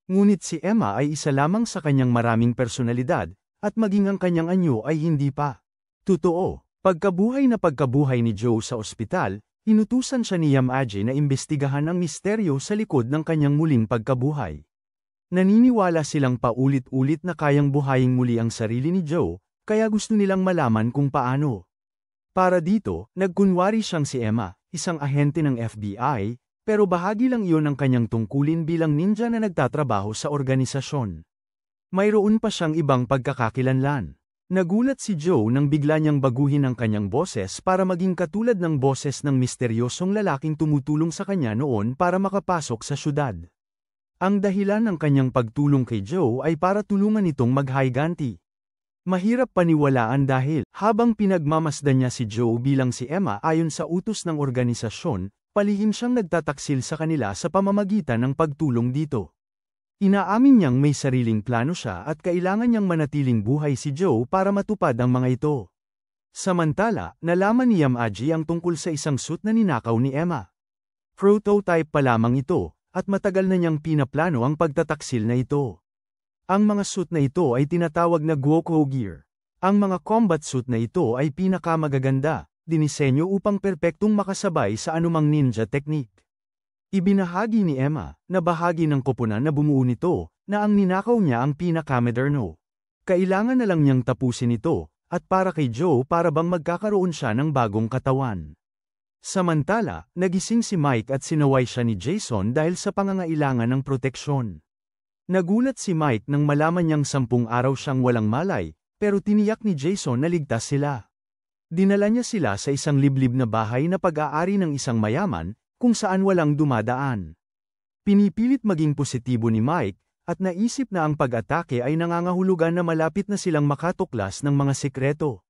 S1: Ngunit si Emma ay isa lamang sa kanyang maraming personalidad, at maging ang kanyang anyo ay hindi pa. Totoo, pagkabuhay ni Joe sa ospital, inutusan siya ni Yamaji na imbestigahan ang misteryo sa likod ng kanyang muling pagkabuhay. Naniniwala silang paulit-ulit na kayang buhayin muli ang sarili ni Joe, kaya gusto nilang malaman kung paano. Para dito, nagkunwari siyang si Emma, isang ahente ng FBI, pero bahagi lang iyon ng kanyang tungkulin bilang ninja na nagtatrabaho sa organisasyon. Mayroon pa siyang ibang pagkakakilanlan. Nagulat si Joe nang bigla niyang baguhin ang kanyang boses para maging katulad ng boses ng misteryosong lalaking tumutulong sa kanya noon para makapasok sa syudad. Ang dahilan ng kanyang pagtulong kay Joe ay para tulungan itong maghiganti. Mahirap paniwalaan dahil, habang pinagmamasdan niya si Joe bilang si Emma ayon sa utos ng organisasyon, palihim siyang nagtataksil sa kanila sa pamamagitan ng pagtulong dito. Inaamin niyang may sariling plano siya at kailangan niyang manatiling buhay si Joe para matupad ang mga ito. Samantala, nalaman ni Yamaji ang tungkol sa isang suit na ninakaw ni Emma. Prototype pa lamang ito, at matagal na niyang pinaplano ang pagtataksil na ito. Ang mga suit na ito ay tinatawag na Gwoko Gear. Ang mga combat suit na ito ay pinakamagaganda, dinisenyo upang perpektong makasabay sa anumang ninja technique. Ibinahagi ni Emma, na bahagi ng koponan na bumuo nito, na ang ninakaw niya ang pinakamoderno. Kailangan na lang niyang tapusin ito, at para kay Joe para bang magkakaroon siya ng bagong katawan. Samantala, nagising si Mike at sinaway siya ni Jason dahil sa pangangailangan ng proteksyon. Nagulat si Mike nang malaman niyang 10 araw siyang walang malay, pero tiniyak ni Jason na ligtas sila. Dinala niya sila sa isang liblib na bahay na pag-aari ng isang mayaman, kung saan walang dumadaan. Pinipilit maging positibo ni Mike, at naisip na ang pag-atake ay nangangahulugan na malapit na silang makatuklas ng mga sikreto.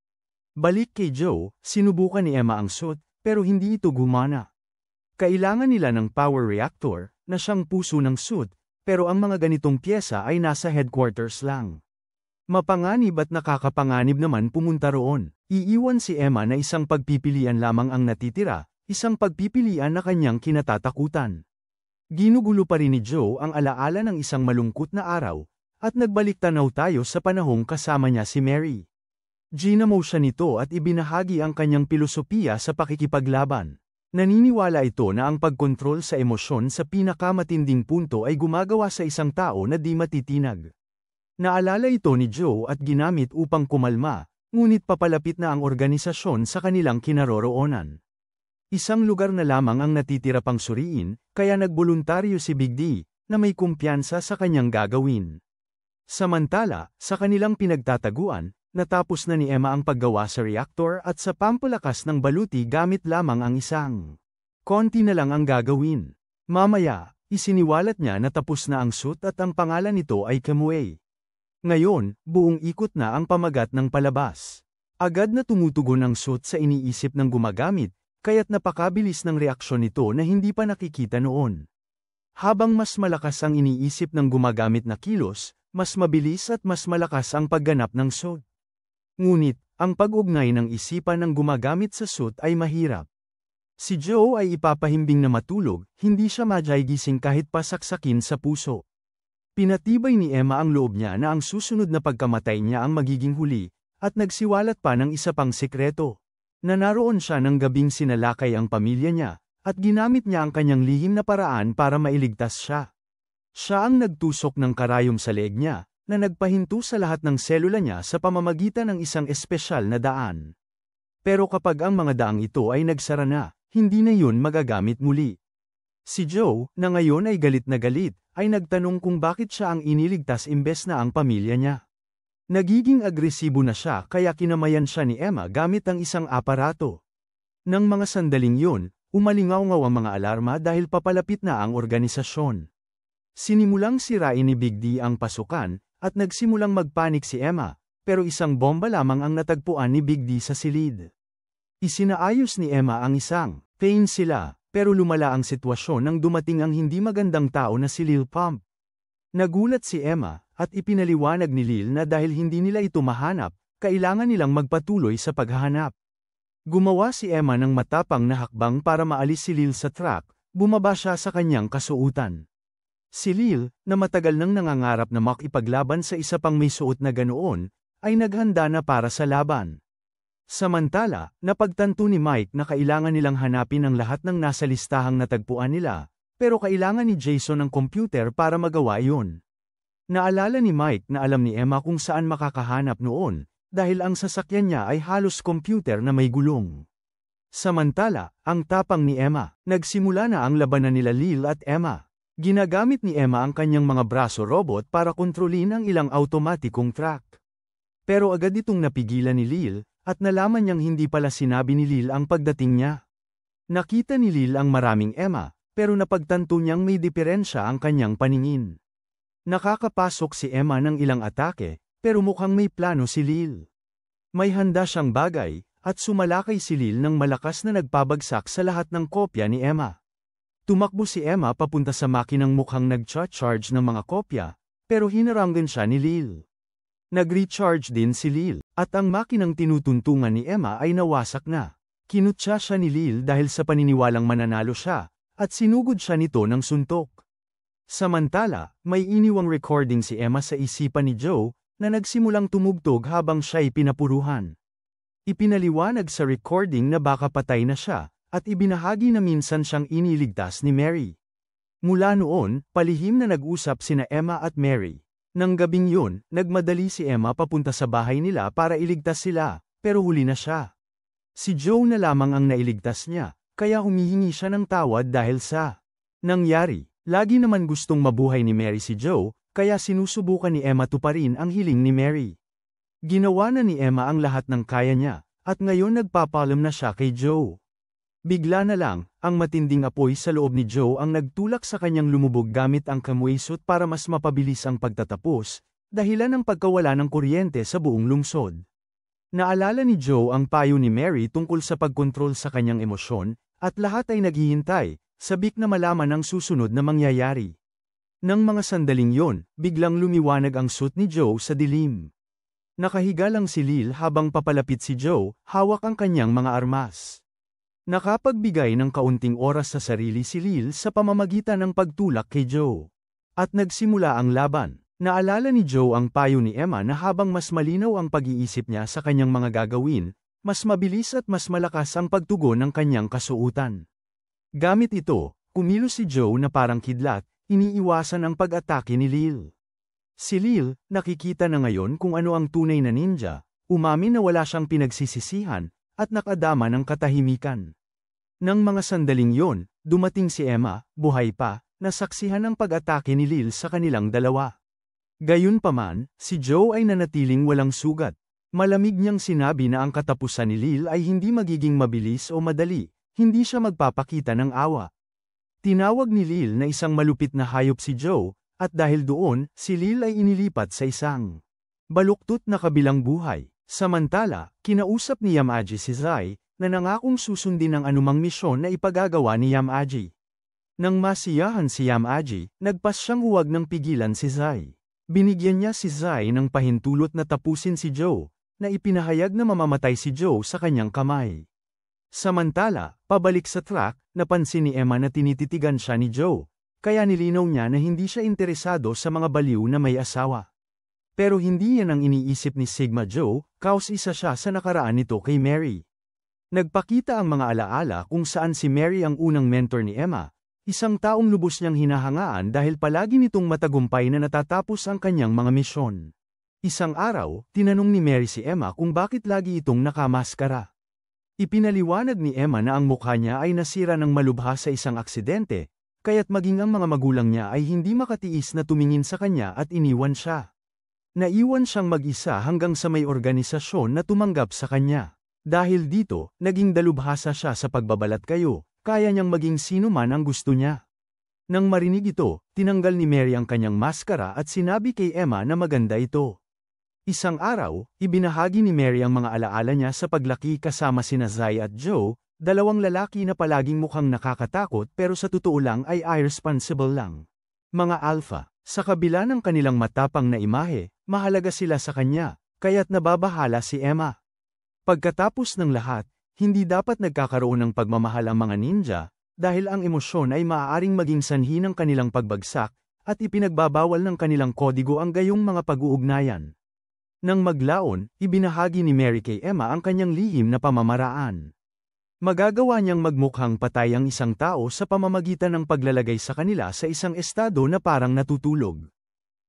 S1: Balik kay Joe, sinubukan ni Emma ang suit, pero hindi ito gumana. Kailangan nila ng power reactor, na siyang puso ng suit, pero ang mga ganitong pyesa ay nasa headquarters lang. Mapanganib at nakakapanganib naman pumunta roon. Iiwan si Emma na isang pagpipilian lamang ang natitira, isang pagpipilian na kanyang kinatatakutan. Ginugulo pa rin ni Joe ang alaala ng isang malungkot na araw, at nagbalik tanaw tayo sa panahong kasama niya si Mary. Ginamo siya nito at ibinahagi ang kanyang pilosopiya sa pakikipaglaban. Naniniwala ito na ang pagkontrol sa emosyon sa pinakamatinding punto ay gumagawa sa isang tao na di matitinag. Naalala ito ni Joe at ginamit upang kumalma, ngunit papalapit na ang organisasyon sa kanilang kinaroroonan. Isang lugar na lamang ang natitira pang suriin, kaya nagboluntaryo si Big D, na may kumpiyansa sa kanyang gagawin. Samantala, sa kanilang pinagtataguan, natapos na ni Emma ang paggawa sa reactor at sa pampalakas ng baluti gamit lamang ang isang. Konti na lang ang gagawin. Mamaya, isiniwalat niya na tapos na ang suit at ang pangalan nito ay Kamui. Ngayon, buong ikot na ang pamagat ng palabas. Agad na tumutugon ang suit sa iniisip ng gumagamit, kaya't napakabilis ng reaksyon nito na hindi pa nakikita noon. Habang mas malakas ang iniisip ng gumagamit na kilos, mas mabilis at mas malakas ang pagganap ng suit. Ngunit, ang pag-ugnay ng isipan ng gumagamit sa suit ay mahirap. Si Joe ay ipapahimbing na matulog, hindi siya magising kahit pasaksakin sa puso. Pinatibay ni Emma ang loob niya na ang susunod na pagkamatay niya ang magiging huli, at nagsiwalat pa ng isa pang sekreto. Na naroon siya ng gabing sinalakay ang pamilya niya, at ginamit niya ang kanyang lihim na paraan para mailigtas siya. Siya ang nagtusok ng karayom sa leeg niya, na nagpahinto sa lahat ng selula niya sa pamamagitan ng isang espesyal na daan. Pero kapag ang mga daang ito ay nagsara na, hindi na yun magagamit muli. Si Joe, na ngayon ay galit, ay nagtanong kung bakit siya ang iniligtas imbes na ang pamilya niya. Nagiging agresibo na siya kaya kinamayan siya ni Emma gamit ang isang aparato. Nang mga sandaling yun, umalingaw-ngaw ang mga alarma dahil papalapit na ang organisasyon. Sinimulang sirain ni Big D ang pasukan, at nagsimulang magpanik si Emma, pero isang bomba lamang ang natagpuan ni Big D sa silid. Isinaayos ni Emma ang isang pain sila, pero lumala ang sitwasyon nang dumating ang hindi magandang tao na si Lil Pump. Nagulat si Emma, at ipinaliwanag ni Lil na dahil hindi nila ito mahanap, kailangan nilang magpatuloy sa paghahanap. Gumawa si Emma ng matapang na hakbang para maalis si Lil sa truck, bumaba siya sa kanyang kasuotan. Si Lil, na matagal nang nangangarap na makipaglaban sa isa pang may suot na ganoon, ay naghanda na para sa laban. Samantala, napagtanto ni Mike na kailangan nilang hanapin ang lahat ng nasa listahang natagpuan nila, pero kailangan ni Jason ng computer para magawa iyon. Naalala ni Mike na alam ni Emma kung saan makakahanap noon, dahil ang sasakyan niya ay halos computer na may gulong. Samantala, ang tapang ni Emma, nagsimula na ang labanan nila Lil at Emma. Ginagamit ni Emma ang kanyang mga braso robot para kontrolin ang ilang automatikong truck. Pero agad itong napigilan ni Lil, at nalaman niyang hindi pala sinabi ni Lil ang pagdating niya. Nakita ni Lil ang maraming Emma, pero napagtanto niyang may diferensya ang kanyang paningin. Nakakapasok si Emma ng ilang atake, pero mukhang may plano si Lil. May handa siyang bagay, at sumalakay si Lil ng malakas na nagpabagsak sa lahat ng kopya ni Emma. Tumakbo si Emma papunta sa makinang mukhang nag-charge ng mga kopya, pero hinaranggan siya ni Lil. Nag-recharge din si Lil, at ang makinang tinutuntungan ni Emma ay nawasak na. Kinutya siya ni Lil dahil sa paniniwalang mananalo siya, at sinugod siya nito ng suntok. Samantala, may iniwang recording si Emma sa isipan ni Joe, na nagsimulang tumugtog habang siya'y pinapuruhan. Ipinaliwanag sa recording na baka patay na siya, at ibinahagi na minsan siyang iniligtas ni Mary. Mula noon, palihim na nag-usap sina Emma at Mary. Nang gabing yun, nagmadali si Emma papunta sa bahay nila para iligtas sila, pero huli na siya. Si Joe na lamang ang nailigtas niya, kaya humihingi siya ng tawad dahil sa nangyari. Lagi naman gustong mabuhay ni Mary si Joe, kaya sinusubukan ni Emma tuparin ang hiling ni Mary. Ginawa na ni Emma ang lahat ng kaya niya, at ngayon nagpapalam na siya kay Joe. Bigla na lang, ang matinding apoy sa loob ni Joe ang nagtulak sa kanyang lumubog gamit ang kamuisot para mas mapabilis ang pagtatapos, dahilan ng pagkawala ng kuryente sa buong lungsod. Naalala ni Joe ang payo ni Mary tungkol sa pagkontrol sa kanyang emosyon, at lahat ay naghihintay, sabik na malaman ang susunod na mangyayari. Nang mga sandaling yon, biglang lumiwanag ang suit ni Joe sa dilim. Nakahiga lang si Lil habang papalapit si Joe, hawak ang kanyang mga armas. Nakapagbigay ng kaunting oras sa sarili si Lil sa pamamagitan ng pagtulak kay Joe. At nagsimula ang laban. Naalala ni Joe ang payo ni Emma na habang mas malinaw ang pag-iisip niya sa kanyang mga gagawin, mas mabilis at mas malakas ang pagtugon ng kanyang kasuutan. Gamit ito, kumilos si Joe na parang kidlat, iniiwasan ang pag-atake ni Lil. Si Lil, nakikita na ngayon kung ano ang tunay na ninja, umamin na wala siyang pinagsisisihan, at nakadama ng katahimikan. Nang mga sandaling yon, dumating si Emma, buhay pa, na saksihan ang pag-atake ni Lil sa kanilang dalawa. Gayunpaman, si Joe ay nanatiling walang sugat. Malamig niyang sinabi na ang katapusan ni Lil ay hindi magiging mabilis o madali, hindi siya magpapakita ng awa. Tinawag ni Lil na isang malupit na hayop si Joe, at dahil doon, si Lil ay inilipat sa isang baluktot na kabilang buhay. Samantala, kinausap ni Yamaji si Zai, na nangakong susundin ang anumang misyon na ipagagawa ni Yamaji. Nang masiyahan si Yamaji, nagpas siyang huwag ng pigilan si Zai. Binigyan niya si Zai ng pahintulot na tapusin si Joe, na ipinahayag na mamamatay si Joe sa kanyang kamay. Samantala, pabalik sa truck, napansin ni Emma na tinititigan siya ni Joe, kaya nilinaw niya na hindi siya interesado sa mga baliw na may asawa. Pero hindi yan ang iniisip ni Sigma Joe, kaos isa siya sa nakaraan nito kay Mary. Nagpakita ang mga alaala kung saan si Mary ang unang mentor ni Emma, isang taong lubos niyang hinahangaan dahil palagi nitong matagumpay na natatapos ang kanyang mga misyon. Isang araw, tinanong ni Mary si Emma kung bakit lagi itong nakamaskara. Ipinaliwanag ni Emma na ang mukha niya ay nasira ng malubha sa isang aksidente, kaya't maging ang mga magulang niya ay hindi makatiis na tumingin sa kanya at iniwan siya. Naiwan siyang mag-isa hanggang sa may organisasyon na tumanggap sa kanya. Dahil dito, naging dalubhasa siya sa pagbabalat kayo, kaya niyang maging sino man ang gusto niya. Nang marinig ito, tinanggal ni Mary ang kanyang maskara at sinabi kay Emma na maganda ito. Isang araw, ibinahagi ni Mary ang mga alaala niya sa paglaki kasama sina Zai at Joe, dalawang lalaki na palaging mukhang nakakatakot pero sa totoo lang ay irresponsible lang. Mga alpha, sa kabila ng kanilang matapang na imahe, mahalaga sila sa kanya, kaya't nababahala si Emma. Pagkatapos ng lahat, hindi dapat nagkakaroon ng pagmamahal ang mga ninja, dahil ang emosyon ay maaaring maging sanhi ng kanilang pagbagsak, at ipinagbabawal ng kanilang kodigo ang gayong mga pag-uugnayan. Nang maglaon, ibinahagi ni Mary kay Emma ang kanyang lihim na pamamaraan. Magagawa niyang magmukhang patay ang isang tao sa pamamagitan ng paglalagay sa kanila sa isang estado na parang natutulog.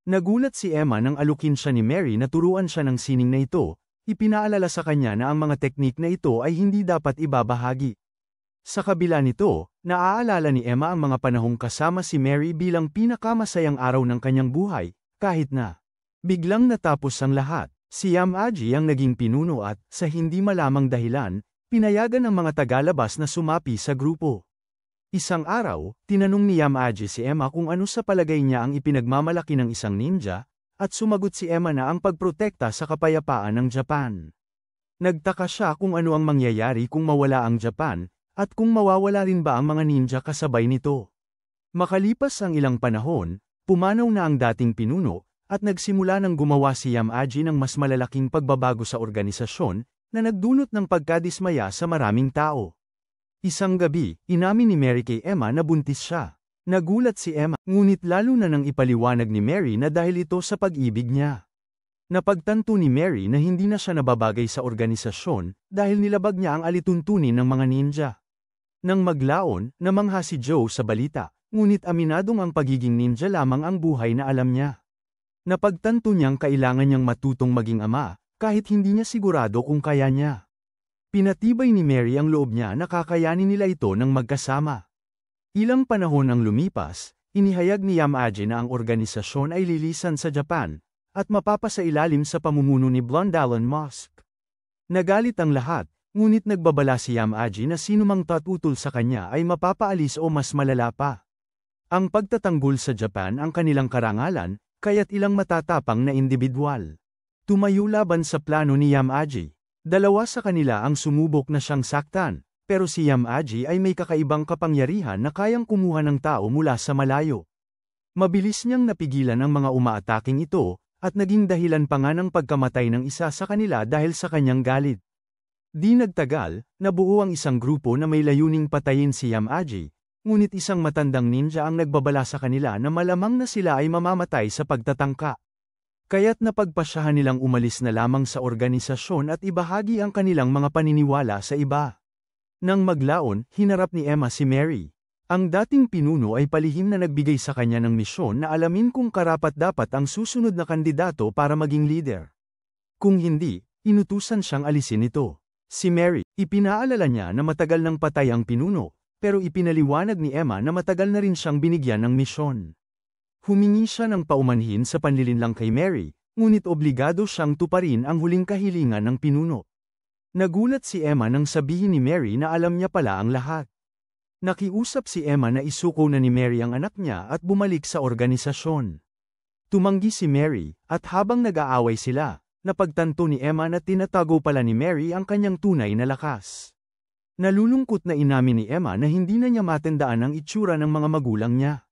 S1: Nagulat si Emma nang alukin siya ni Mary na turuan siya ng sining na ito. Ipinaalala sa kanya na ang mga teknik na ito ay hindi dapat ibabahagi. Sa kabila nito, naaalala ni Emma ang mga panahong kasama si Mary bilang pinakamasayang araw ng kanyang buhay, kahit na biglang natapos ang lahat. Si Yamaji ang naging pinuno at, sa hindi malamang dahilan, pinayagan ng mga tagalabas na sumapi sa grupo. Isang araw, tinanong ni Yamaji si Emma kung ano sa palagay niya ang ipinagmamalaki ng isang ninja, at sumagot si Emma na ang pagprotekta sa kapayapaan ng Japan. Nagtaka siya kung ano ang mangyayari kung mawala ang Japan, at kung mawawala rin ba ang mga ninja kasabay nito. Makalipas ang ilang panahon, pumanaw na ang dating pinuno, at nagsimula ng gumawa si Yamaji ng mas malalaking pagbabago sa organisasyon, na nagdulot ng pagkadismaya sa maraming tao. Isang gabi, inamin ni Mary kay Emma na buntis siya. Nagulat si Emma, ngunit lalo na nang ipaliwanag ni Mary na dahil ito sa pag-ibig niya. Napagtanto ni Mary na hindi na siya nababagay sa organisasyon, dahil nilabag niya ang alituntunin ng mga ninja. Nang maglaon, namangha si Joe sa balita, ngunit aminadong ang pagiging ninja lamang ang buhay na alam niya. Napagtanto niyang kailangan niyang matutong maging ama, kahit hindi niya sigurado kung kaya niya. Pinatibay ni Mary ang loob niya na kakayanin nila ito ng magkasama. Ilang panahon ang lumipas, inihayag ni Yamaji na ang organisasyon ay lilisan sa Japan, at mapapasailalim sa pamumuno ni Blondalon Mosque. Nagalit ang lahat, ngunit nagbabala si Yamaji na sinumang tatutol sa kanya ay mapapaalis o mas malala pa. Ang pagtatanggol sa Japan ang kanilang karangalan, kaya't ilang matatapang na individual tumayo laban sa plano ni Yamaji. Dalawa sa kanila ang sumubok na siyang saktan. Pero si Yamaji ay may kakaibang kapangyarihan na kayang kumuha ng tao mula sa malayo. Mabilis niyang napigilan ang mga umaataking ito, at naging dahilan pa nga ng pagkamatay ng isa sa kanila dahil sa kanyang galit. Di nagtagal, nabuo ang isang grupo na may layuning patayin si Yamaji, ngunit isang matandang ninja ang nagbabala sa kanila na malamang na sila ay mamamatay sa pagtatangka. Kaya't napagpasyahan nilang umalis na lamang sa organisasyon at ibahagi ang kanilang mga paniniwala sa iba. Nang maglaon, hinarap ni Emma si Mary. Ang dating pinuno ay palihim na nagbigay sa kanya ng misyon na alamin kung karapat-dapat ang susunod na kandidato para maging leader. Kung hindi, inutusan siyang alisin ito. Si Mary, ipinaalala niya na matagal nang patay ang pinuno, pero ipinaliwanag ni Emma na matagal na rin siyang binigyan ng misyon. Humingi siya ng paumanhin sa panlilinlang kay Mary, ngunit obligado siyang tuparin ang huling kahilingan ng pinuno. Nagulat si Emma nang sabihin ni Mary na alam niya pala ang lahat. Nakiusap si Emma na isuko na ni Mary ang anak niya at bumalik sa organisasyon. Tumanggi si Mary, at habang nag-aaway sila, napagtanto ni Emma na tinatago pala ni Mary ang kanyang tunay na lakas. Nalulungkot na inamin ni Emma na hindi na niya matandaan ang itsura ng mga magulang niya.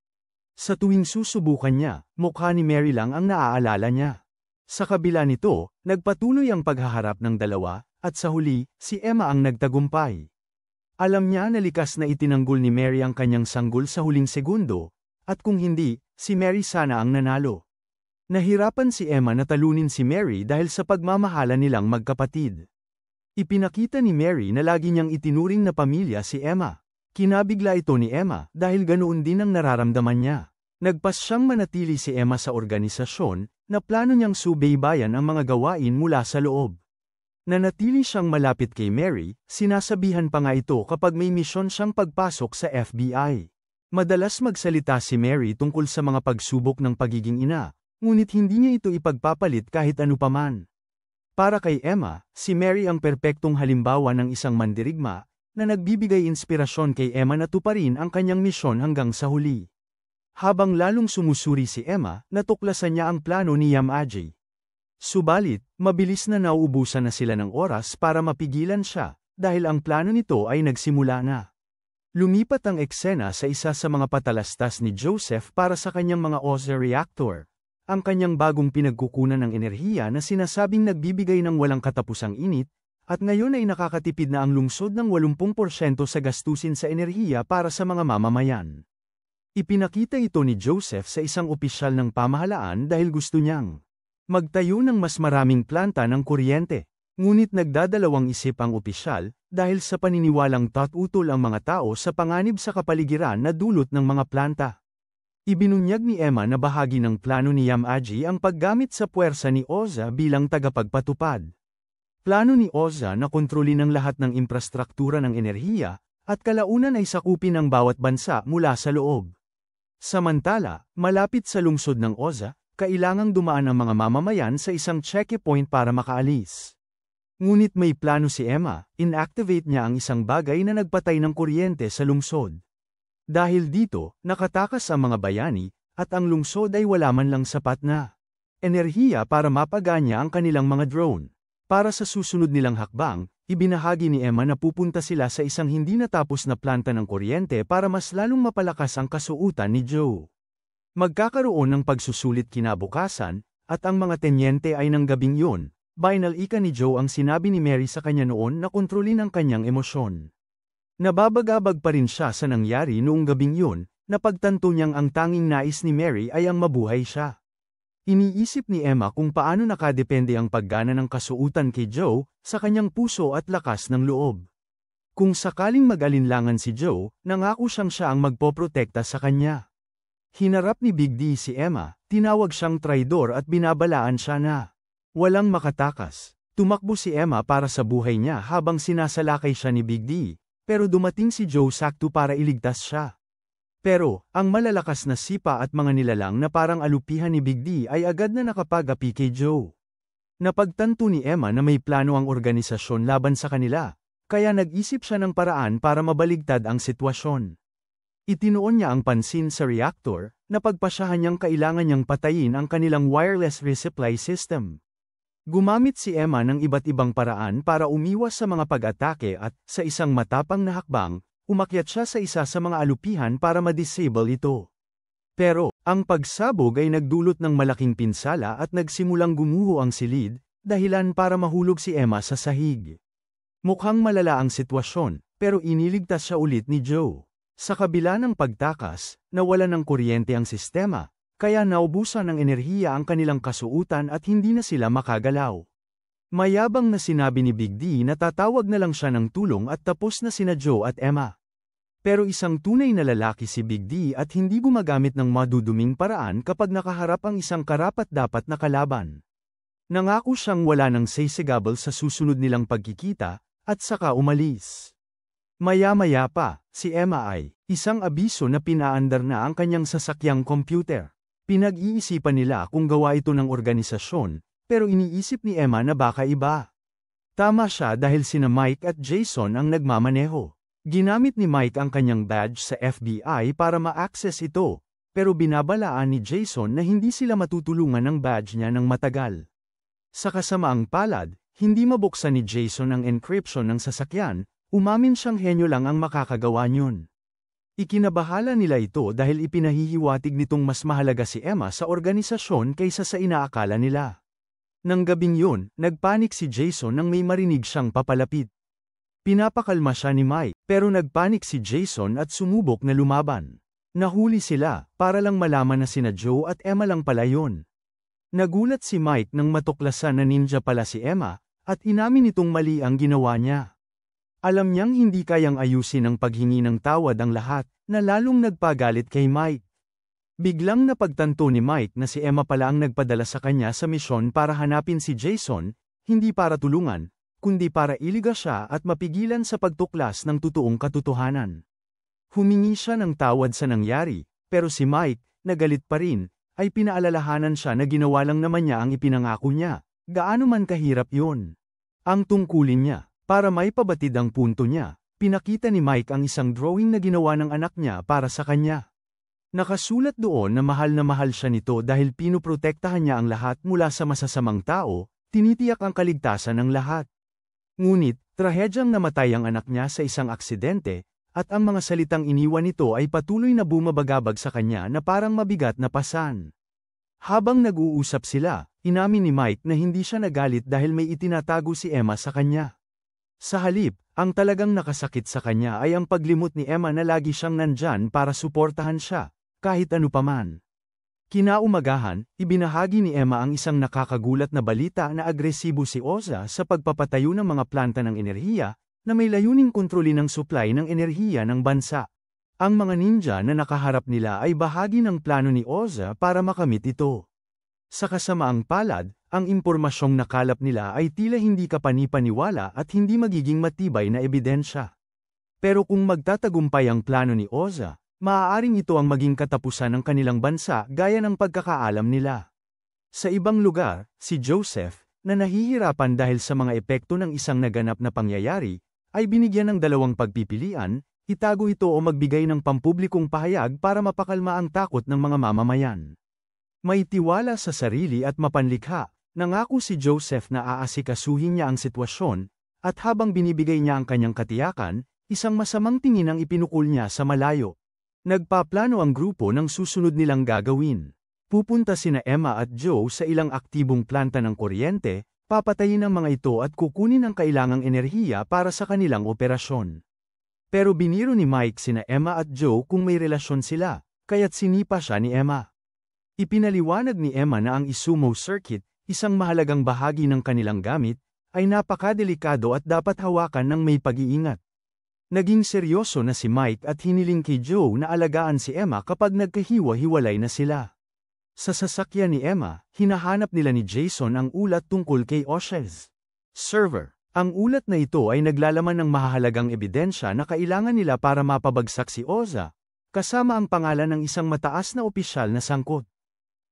S1: Sa tuwing susubukan niya, mukha ni Mary lang ang naaalala niya. Sa kabila nito, nagpatuloy ang paghaharap ng dalawa, at sa huli, si Emma ang nagtagumpay. Alam niya na likas na itinanggol ni Mary ang kanyang sanggol sa huling segundo, at kung hindi, si Mary sana ang nanalo. Nahirapan si Emma na talunin si Mary dahil sa pagmamahala nilang magkapatid. Ipinakita ni Mary na lagi niyang itinuring na pamilya si Emma. Kinabigla ito ni Emma dahil ganoon din ang nararamdaman niya. Nagpas siyang manatili si Emma sa organisasyon, na plano niyang subaybayan ang mga gawain mula sa loob. Nanatili siyang malapit kay Mary, sinasabihan pa nga ito kapag may misyon siyang pagpasok sa FBI. Madalas magsalita si Mary tungkol sa mga pagsubok ng pagiging ina, ngunit hindi niya ito ipagpapalit kahit ano paman. Para kay Emma, si Mary ang perpektong halimbawa ng isang mandirigma, na nagbibigay inspirasyon kay Emma na tuparin ang kanyang misyon hanggang sa huli. Habang lalong sumusuri si Emma, natuklasan niya ang plano ni Yamaji. Subalit, mabilis na nauubusan na sila ng oras para mapigilan siya, dahil ang plano nito ay nagsimula na. Lumipat ang eksena sa isa sa mga patalastas ni Joseph para sa kanyang mga Oza reactor, ang kanyang bagong pinagkukunan ng enerhiya na sinasabing nagbibigay ng walang katapusang init, at ngayon ay nakakatipid na ang lungsod ng 80% sa gastusin sa enerhiya para sa mga mamamayan. Ipinakita ito ni Joseph sa isang opisyal ng pamahalaan dahil gusto niyang magtayo ng mas maraming planta ng kuryente. Ngunit nagdadalawang isip ang opisyal, dahil sa paniniwalang tututol ang mga tao sa panganib sa kapaligiran na dulot ng mga planta. Ibinunyag ni Emma na bahagi ng plano ni Yamaji ang paggamit sa puwersa ni Oza bilang tagapagpatupad. Plano ni Oza na kontrolin ang lahat ng infrastruktura ng enerhiya, at kalaunan ay sakupin ang bawat bansa mula sa loob. Samantala, malapit sa lungsod ng Oza, kailangang dumaan ang mga mamamayan sa isang checkpoint para makaalis. Ngunit may plano si Emma, inactivate niya ang isang bagay na nagpatay ng kuryente sa lungsod. Dahil dito, nakatakas ang mga bayani, at ang lungsod ay wala man lang sapat na enerhiya para mapagana ang kanilang mga drone. Para sa susunod nilang hakbang, ibinahagi ni Emma na pupunta sila sa isang hindi natapos na planta ng kuryente para mas lalong mapalakas ang kasuutan ni Joe. Magkakaroon ng pagsusulit kinabukasan, at ang mga tenyente ay ng gabing yun. Binalika ni Joe ang sinabi ni Mary sa kanya noon na kontrolin ang kanyang emosyon. Nababagabag pa rin siya sa nangyari noong gabing yun, napagtanto niyang ang tanging nais ni Mary ay ang mabuhay siya. Iniisip ni Emma kung paano nakadepende ang paggana ng kasuutan kay Joe sa kanyang puso at lakas ng loob. Kung sakaling mag-alinlangan si Joe, nangako siya ang magpoprotekta sa kanya. Hinarap ni Big D si Emma, tinawag siyang traidor at binabalaan siya na walang makatakas. Tumakbo si Emma para sa buhay niya habang sinasalakay siya ni Big D, pero dumating si Joe sakto para iligtas siya. Pero, ang malalakas na sipa at mga nilalang na parang alupihan ni Big D ay agad na nakapag-api kay Joe. Napagtanto ni Emma na may plano ang organisasyon laban sa kanila, kaya nag-isip siya ng paraan para mabaligtad ang sitwasyon. Itinuon niya ang pansin sa reactor, na pagpasyahan niyang kailangan niyang patayin ang kanilang wireless resupply system. Gumamit si Emma ng iba't ibang paraan para umiwas sa mga pag-atake at, sa isang matapang na hakbang, umakyat siya sa isa sa mga alupihan para ma-disable ito. Pero, ang pagsabog ay nagdulot ng malaking pinsala at nagsimulang gumuho ang silid, dahilan para mahulog si Emma sa sahig. Mukhang malala ang sitwasyon, pero iniligtas siya ulit ni Joe. Sa kabila ng pagtakas, nawala ng kuryente ang sistema, kaya naubusan ng enerhiya ang kanilang kasuutan at hindi na sila makagalaw. Mayabang na sinabi ni Big D na tatawag na lang siya ng tulong at tapos na sina Joe at Emma. Pero isang tunay na lalaki si Big D at hindi gumagamit ng maduduming paraan kapag nakaharap ang isang karapat-dapat na kalaban. Nangako siyang wala ng sisigabal sa susunod nilang pagkikita, at saka umalis. Maya-maya pa, si Emma ay isang abiso na pinaandar na ang kanyang sasakyang computer. Pinag-iisipan nila kung gawa ito ng organisasyon, pero iniisip ni Emma na baka iba. Tama siya dahil sina Mike at Jason ang nagmamaneho. Ginamit ni Mike ang kanyang badge sa FBI para ma-access ito, pero binabalaan ni Jason na hindi sila matutulungan ng badge niya ng matagal. Sa kasamaang palad, hindi mabuksan ni Jason ang encryption ng sasakyan, umamin siyang henyo lang ang makakagawa niyon. Ikinabahala nila ito dahil ipinahihiwatig nitong mas mahalaga si Emma sa organisasyon kaysa sa inaakala nila. Nang gabing yun, nagpanik si Jason nang may marinig siyang papalapit. Pinapakalma siya ni Mike, pero nagpanik si Jason at sumubok na lumaban. Nahuli sila, para lang malaman na sina Joe at Emma lang pala yun. Nagulat si Mike nang matuklasan na ninja pala si Emma, at inamin nitong mali ang ginawa niya. Alam niyang hindi kayang ayusin ang paghingi ng tawad ang lahat, na lalong nagpagalit kay Mike. Biglang napagtanto ni Mike na si Emma pala ang nagpadala sa kanya sa misyon para hanapin si Jason, hindi para tulungan, kundi para iliga siya at mapigilan sa pagtuklas ng totoong katotohanan. Humingi siya ng tawad sa nangyari, pero si Mike, nagalit pa rin, ay pinaalalahanan siya na ginawa lang naman niya ang ipinangako niya. Gaano man kahirap yun. Ang tungkulin niya, para may pabatid ang punto niya, pinakita ni Mike ang isang drawing na ginawa ng anak niya para sa kanya. Nakasulat doon na mahal siya nito dahil pinoprotektahan niya ang lahat mula sa masasamang tao, tinitiyak ang kaligtasan ng lahat. Ngunit, trahedyang namatay ang anak niya sa isang aksidente, at ang mga salitang iniwan nito ay patuloy na bumabagabag sa kanya na parang mabigat na pasan. Habang nag-uusap sila, inamin ni Mike na hindi siya nagalit dahil may itinatago si Emma sa kanya. Sa halip, ang talagang nakasakit sa kanya ay ang paglimot ni Emma na lagi siyang nandyan para suportahan siya, kahit ano paman. Kinaumagahan, ibinahagi ni Emma ang isang nakakagulat na balita na agresibo si Oza sa pagpapatayo ng mga planta ng enerhiya, na may layuning kontrolin ang supply ng enerhiya ng bansa. Ang mga ninja na nakaharap nila ay bahagi ng plano ni Oza para makamit ito. Sa kasamaang palad, ang impormasyong nakalap nila ay tila hindi kapani-paniwala at hindi magiging matibay na ebidensya. Pero kung magtatagumpay ang plano ni Oza, maaaring ito ang maging katapusan ng kanilang bansa gaya ng pagkakaalam nila. Sa ibang lugar, si Joseph, na nahihirapan dahil sa mga epekto ng isang naganap na pangyayari, ay binigyan ng dalawang pagpipilian, itago ito o magbigay ng pampublikong pahayag para mapakalma ang takot ng mga mamamayan. May tiwala sa sarili at mapanlikha, nangako si Joseph na aasikasuhin niya ang sitwasyon, at habang binibigay niya ang kanyang katiyakan, isang masamang tingin ang ipinukol niya sa malayo. Nagpaplano ang grupo ng susunod nilang gagawin. Pupunta sina Emma at Joe sa ilang aktibong planta ng kuryente, papatayin ang mga ito at kukunin ang kailangang enerhiya para sa kanilang operasyon. Pero biniro ni Mike sina Emma at Joe kung may relasyon sila, kaya't sinipa siya ni Emma. Ipinaliwanag ni Emma na ang Izumo Circuit, isang mahalagang bahagi ng kanilang gamit, ay napakadelikado at dapat hawakan ng may pag-iingat. Naging seryoso na si Mike at hiniling kay Joe na alagaan si Emma kapag nagkahiwa-hiwalay na sila. Sa sasakyan ni Emma, hinahanap nila ni Jason ang ulat tungkol kay Osh's server. Ang ulat na ito ay naglalaman ng mahahalagang ebidensya na kailangan nila para mapabagsak si Oza, kasama ang pangalan ng isang mataas na opisyal na sangkot.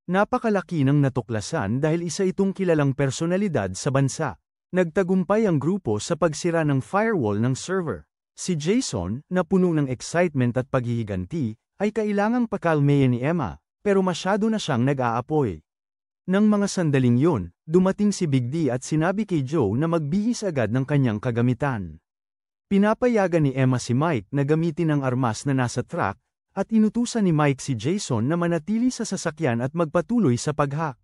S1: Napakalaki ng natuklasan dahil isa itong kilalang personalidad sa bansa. Nagtagumpay ang grupo sa pagsira ng firewall ng server. Si Jason, na puno ng excitement at paghihiganti, ay kailangang pakalmayan ni Emma, pero masyado na siyang nag-aapoy. Nang mga sandaling yun, dumating si Big D at sinabi kay Joe na magbihis agad ng kanyang kagamitan. Pinapayagan ni Emma si Mike na gamitin ang armas na nasa truck, at inutusan ni Mike si Jason na manatili sa sasakyan at magpatuloy sa paghack.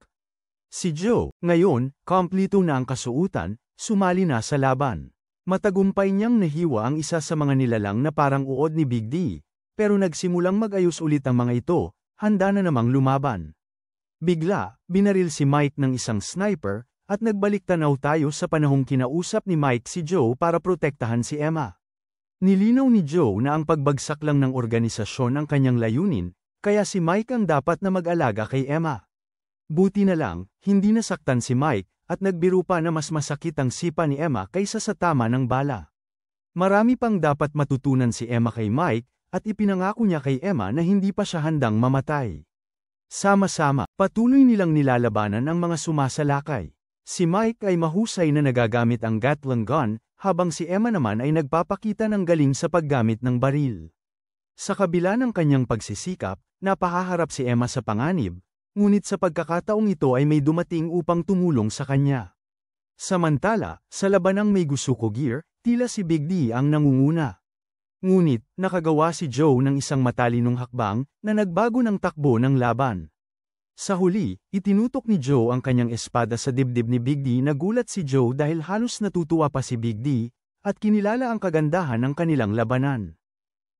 S1: Si Joe, ngayon, kompleto na ang kasuotan, sumali na sa laban. Matagumpay niyang nahiwa ang isa sa mga nilalang na parang uod ni Big D, pero nagsimulang mag-ayos ulit ang mga ito, handa na namang lumaban. Bigla, binaril si Mike ng isang sniper, at nagbalik tanaw tayo sa panahong kinausap ni Mike si Joe para protektahan si Emma. Nilinaw ni Joe na ang pagbagsak lang ng organisasyon ang kanyang layunin, kaya si Mike ang dapat na mag-alaga kay Emma. Buti na lang, hindi nasaktan si Mike, at nagbiro pa na mas masakit ang sipa ni Emma kaysa sa tama ng bala. Marami pang dapat matutunan si Emma kay Mike, at ipinangako niya kay Emma na hindi pa siya handang mamatay. Sama-sama, patuloy nilang nilalabanan ang mga sumasalakay. Si Mike ay mahusay na nagagamit ang Gatling gun, habang si Emma naman ay nagpapakita ng galing sa paggamit ng baril. Sa kabila ng kanyang pagsisikap, napahaharap si Emma sa panganib, ngunit sa pagkakataong ito ay may dumating upang tumulong sa kanya. Samantala, sa labanang may Gusuko Gear, tila si Big D ang nangunguna. Ngunit, nakagawa si Joe ng isang matalinong hakbang na nagbago ng takbo ng laban. Sa huli, itinutok ni Joe ang kanyang espada sa dibdib ni Big D. Nagulat si Joe dahil halos natutuwa pa si Big D, at kinilala ang kagandahan ng kanilang labanan.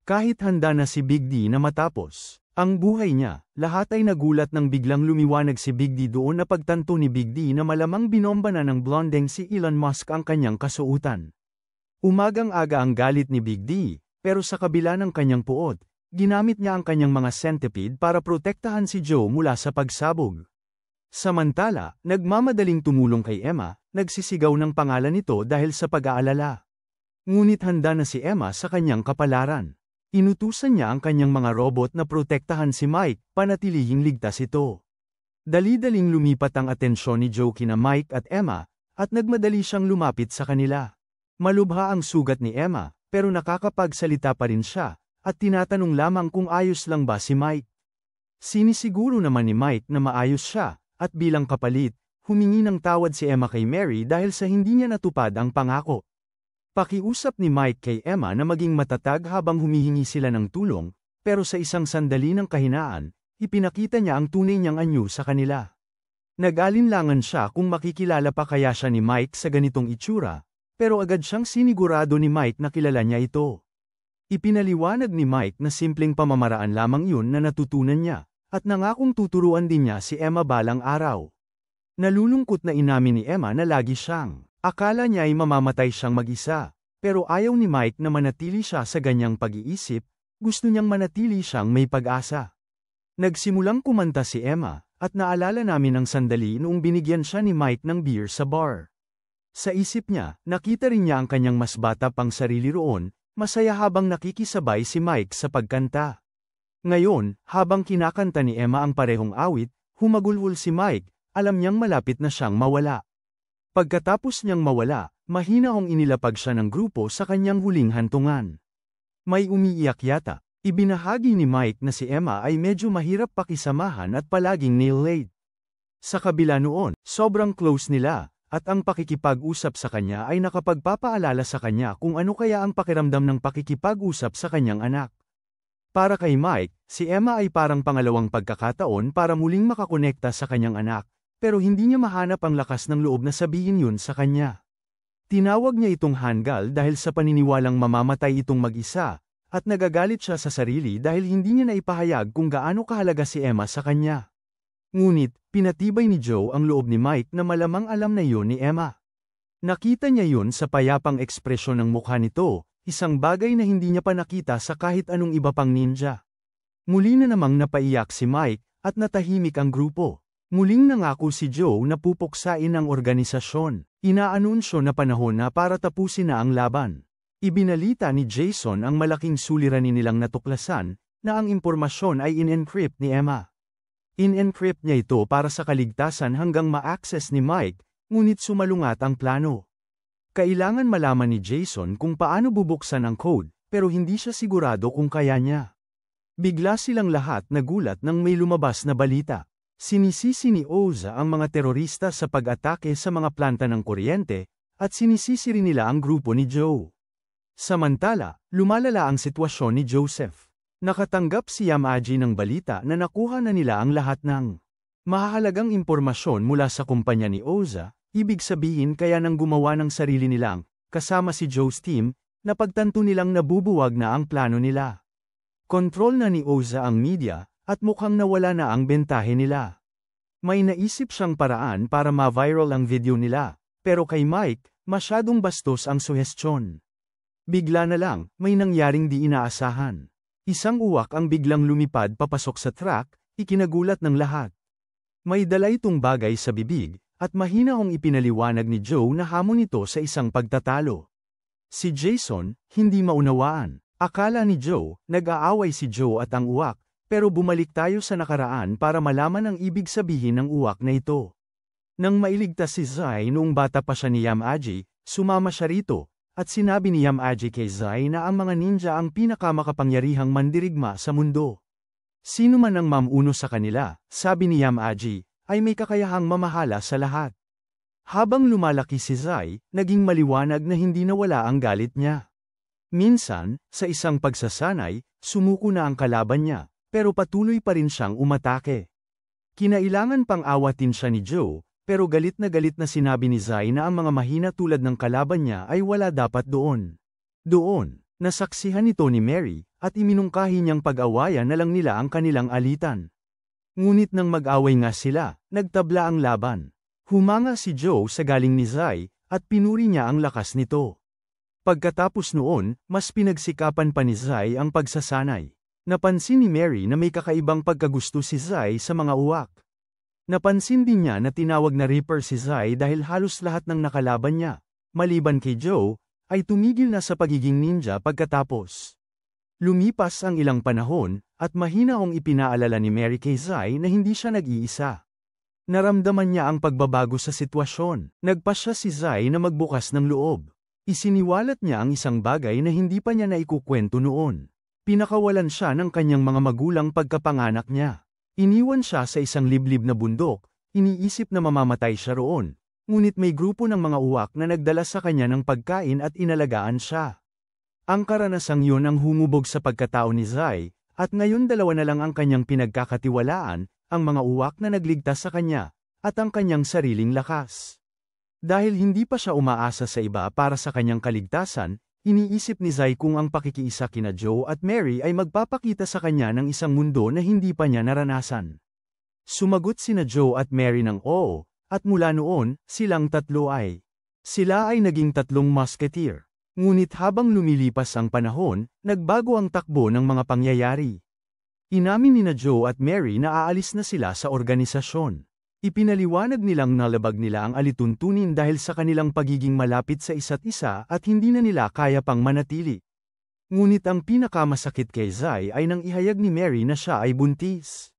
S1: Kahit handa na si Big D na matapos ang buhay niya, lahat ay nagulat nang biglang lumiwanag si Big D doon na pagtanto ni Big D na malamang binomba na ng blondeng si Elon Musk ang kanyang kasuotan. Umagang-aga ang galit ni Big D. Pero sa kabila ng kanyang puot, ginamit niya ang kanyang mga centipede para protektahan si Joe mula sa pagsabog. Samantala, nagmamadaling tumulong kay Emma, nagsisigaw ng pangalan nito dahil sa pag-aalala. Ngunit handa na si Emma sa kanyang kapalaran. Inutusan niya ang kanyang mga robot na protektahan si Mike, panatilihing ligtas ito. Dali-daling lumipat ang atensyon ni Joe kina Mike at Emma, at nagmadali siyang lumapit sa kanila. Malubha ang sugat ni Emma, pero nakakapagsalita pa rin siya, at tinatanong lamang kung ayos lang ba si Mike. Sinisiguro naman ni Mike na maayos siya, at bilang kapalit, humingi ng tawad si Emma kay Mary dahil sa hindi niya natupad ang pangako. Pakiusap ni Mike kay Emma na maging matatag habang humihingi sila ng tulong, pero sa isang sandali ng kahinaan, ipinakita niya ang tunay niyang anyo sa kanila. Nag-alinlangan siya kung makikilala pa kaya siya ni Mike sa ganitong itsura, pero agad siyang sinigurado ni Mike na kilala niya ito. Ipinaliwanag ni Mike na simpleng pamamaraan lamang yun na natutunan niya, at nangakong tuturuan din niya si Emma balang araw. Nalulungkot na inamin ni Emma na lagi siyang akala niya ay mamamatay siyang mag-isa, pero ayaw ni Mike na manatili siya sa ganyang pag-iisip, gusto niyang manatili siyang may pag-asa. Nagsimulang kumanta si Emma, at naalala namin ang sandali noong binigyan siya ni Mike ng beer sa bar. Sa isip niya, nakita rin niya ang kanyang mas bata pang sarili roon, masaya habang nakikisabay si Mike sa pagkanta. Ngayon, habang kinakanta ni Emma ang parehong awit, humagulhol si Mike, alam niyang malapit na siyang mawala. Pagkatapos niyang mawala, mahinahong inilapag siya ng grupo sa kanyang huling hantungan. May umiiyak yata. Ibinahagi ni Mike na si Emma ay medyo mahirap pakisamahan at palaging nail-laid. Sa kabila noon, sobrang close nila, at ang pakikipag-usap sa kanya ay nakapagpapaalala sa kanya kung ano kaya ang pakiramdam ng pakikipag-usap sa kanyang anak. Para kay Mike, si Emma ay parang pangalawang pagkakataon para muling makakonekta sa kanyang anak, pero hindi niya mahanap ang lakas ng loob na sabihin yun sa kanya. Tinawag niya itong hanggal dahil sa paniniwalang mamamatay itong mag-isa, at nagagalit siya sa sarili dahil hindi niya naipahayag kung gaano kahalaga si Emma sa kanya. Ngunit, pinatibay ni Joe ang loob ni Mike na malamang alam na yun ni Emma. Nakita niya yun sa payapang ekspresyon ng mukha nito, isang bagay na hindi niya pa nakita sa kahit anong iba pang ninja. Muli na namang napaiyak si Mike, at natahimik ang grupo. Muling nangako si Joe na pupuksain ang organisasyon. Inaanunsyo na panahon na para tapusin na ang laban. Ibinalita ni Jason ang malaking suliranin nilang natuklasan, na ang impormasyon ay in-encrypt ni Emma. In-encrypt niya ito para sa kaligtasan hanggang ma-access ni Mike, ngunit sumalungat ang plano. Kailangan malaman ni Jason kung paano bubuksan ang code, pero hindi siya sigurado kung kaya niya. Bigla silang lahat nagulat nang may lumabas na balita. Sinisisi ni Oza ang mga terorista sa pag-atake sa mga planta ng kuryente, at sinisisi rin nila ang grupo ni Joe. Samantala, lumalala ang sitwasyon ni Joseph. Nakatanggap si Yamaji ng balita na nakuha na nila ang lahat ng mahahalagang impormasyon mula sa kumpanya ni Oza, ibig sabihin kaya nang gumawa ng sarili nilang, kasama si Joe's team, na pagtanto nilang nabubuwag na ang plano nila. Kontrol na ni Oza ang media, at mukhang nawala na ang bentahe nila. May naisip siyang paraan para ma-viral ang video nila, pero kay Mike, masyadong bastos ang suhestyon. Bigla na lang, may nangyaring di inaasahan. Isang uwak ang biglang lumipad papasok sa truck, ikinagulat ng lahat. May dala itong bagay sa bibig, at mahinahong ipinaliwanag ni Joe na hamon ito sa isang pagtatalo. Si Jason, hindi maunawaan. Akala ni Joe, nag-aaway si Joe at ang uwak, pero bumalik tayo sa nakaraan para malaman ang ibig sabihin ng uwak na ito. Nang mailigtas si Zai noong bata pa siya ni Yamaji, sumama siya rito, at sinabi ni Yamaji kay Zai na ang mga ninja ang pinakamakapangyarihang mandirigma sa mundo. Sino man ang mamuno sa kanila, sabi ni Yamaji, ay may kakayahang mamahala sa lahat. Habang lumalaki si Zai, naging maliwanag na hindi nawala ang galit niya. Minsan, sa isang pagsasanay, sumuko na ang kalaban niya, pero patuloy pa rin siyang umatake. Kinailangan pang awatin siya ni Joe, pero galit na sinabi ni Zai na ang mga mahina tulad ng kalaban niya ay wala dapat doon. Doon, nasaksihan ito ni Mary, at iminungkahi niyang pag-awayan na lang nila ang kanilang alitan. Ngunit nang mag-away nga sila, nagtabla ang laban. Humanga si Joe sa galing ni Zai, at pinuri niya ang lakas nito. Pagkatapos noon, mas pinagsikapan pa ni Zai ang pagsasanay. Napansin ni Mary na may kakaibang pagkagusto si Zai sa mga uwak. Napansin din niya na tinawag na Reaper si Zai dahil halos lahat ng nakalaban niya, maliban kay Joe, ay tumigil na sa pagiging ninja pagkatapos. Lumipas ang ilang panahon, at mahinahong ipinaalala ni Mary kay Zai na hindi siya nag-iisa. Naramdaman niya ang pagbabago sa sitwasyon. Nagpasya si Zai na magbukas ng loob. Isiniwalat niya ang isang bagay na hindi pa niya naikukwento noon. Pinakawalan siya ng kanyang mga magulang pagkapanganak niya. Iniwan siya sa isang liblib na bundok, iniisip na mamamatay siya roon. Ngunit may grupo ng mga uwak na nagdala sa kanya ng pagkain at inalagaan siya. Ang karanasang yun ang humubog sa pagkatao ni Zai, at ngayon dalawa na lang ang kanyang pinagkakatiwalaan, ang mga uwak na nagligtas sa kanya, at ang kanyang sariling lakas. Dahil hindi pa siya umaasa sa iba para sa kanyang kaligtasan, iniisip ni Zai kung ang pakikiisa kina Joe at Mary ay magpapakita sa kanya ng isang mundo na hindi pa niya naranasan. Sumagot sina Joe at Mary ng oo, at mula noon, silang tatlo sila ay naging tatlong musketeer. Ngunit habang lumilipas ang panahon, nagbago ang takbo ng mga pangyayari. Inamin nina Joe at Mary na aalis na sila sa organisasyon. Ipinaliwanag nilang nalabag nila ang alituntunin dahil sa kanilang pagiging malapit sa isa't isa at hindi na nila kaya pang manatili. Ngunit ang pinakamasakit kay Zai ay nang ihayag ni Mary na siya ay buntis.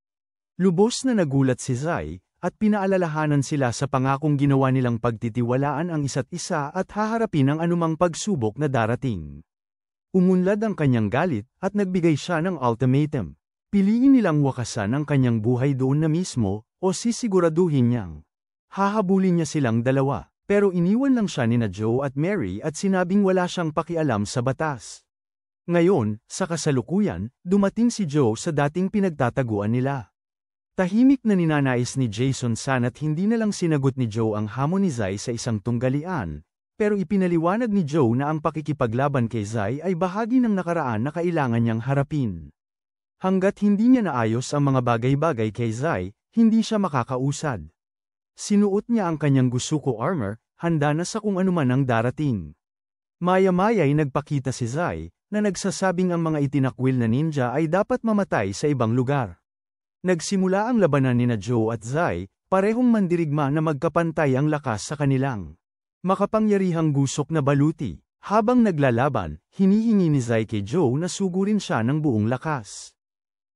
S1: Lubos na nagulat si Zai, at pinaalalahanan sila sa pangakong ginawa nilang pagtitiwalaan ang isa't isa at haharapin ang anumang pagsubok na darating. Umunlad ang kanyang galit at nagbigay siya ng ultimatum. Piliin nilang wakasan ang kanyang buhay doon na mismo, o sisiguraduhin niyang hahabulin niya silang dalawa, pero iniwan lang siya nina Joe at Mary at sinabing wala siyang pakialam sa batas. Ngayon, sa kasalukuyan, dumating si Joe sa dating pinagtataguan nila. Tahimik na ninanais ni Jason sana't hindi na lang sinagot ni Joe ang hamon ni Zai sa isang tunggalian, pero ipinaliwanag ni Joe na ang pakikipaglaban kay Zai ay bahagi ng nakaraan na kailangan niyang harapin. Hanggat hindi niya naayos ang mga bagay-bagay kay Zai, hindi siya makakausad. Sinuot niya ang kanyang Gusuko armor, handa na sa kung anuman ang darating. Maya-maya'y nagpakita si Zai, na nagsasabing ang mga itinakwil na ninja ay dapat mamatay sa ibang lugar. Nagsimula ang labanan nina Joe at Zai, parehong mandirigma na magkapantay ang lakas sa kanilang makapangyarihang gusok na baluti. Habang naglalaban, hinihingi ni Zai kay Joe na sugurin siya ng buong lakas.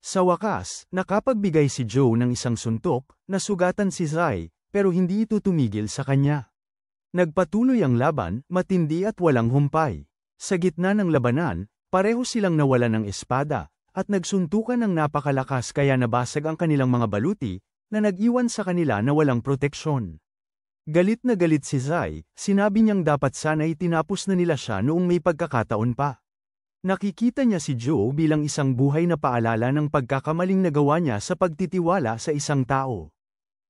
S1: Sa wakas, nakapagbigay si Joe ng isang suntok, nasugatan si Zai, pero hindi ito tumigil sa kanya. Nagpatuloy ang laban, matindi at walang humpay. Sa gitna ng labanan, pareho silang nawalan ng espada, at nagsuntukan ng napakalakas kaya nabasag ang kanilang mga baluti, na nag-iwan sa kanila na walang proteksyon. Galit na galit si Zai, sinabi niyang dapat sana'y tinapos na nila siya noong may pagkakataon pa. Nakikita niya si Joe bilang isang buhay na paalala ng pagkakamaling nagawa niya sa pagtitiwala sa isang tao.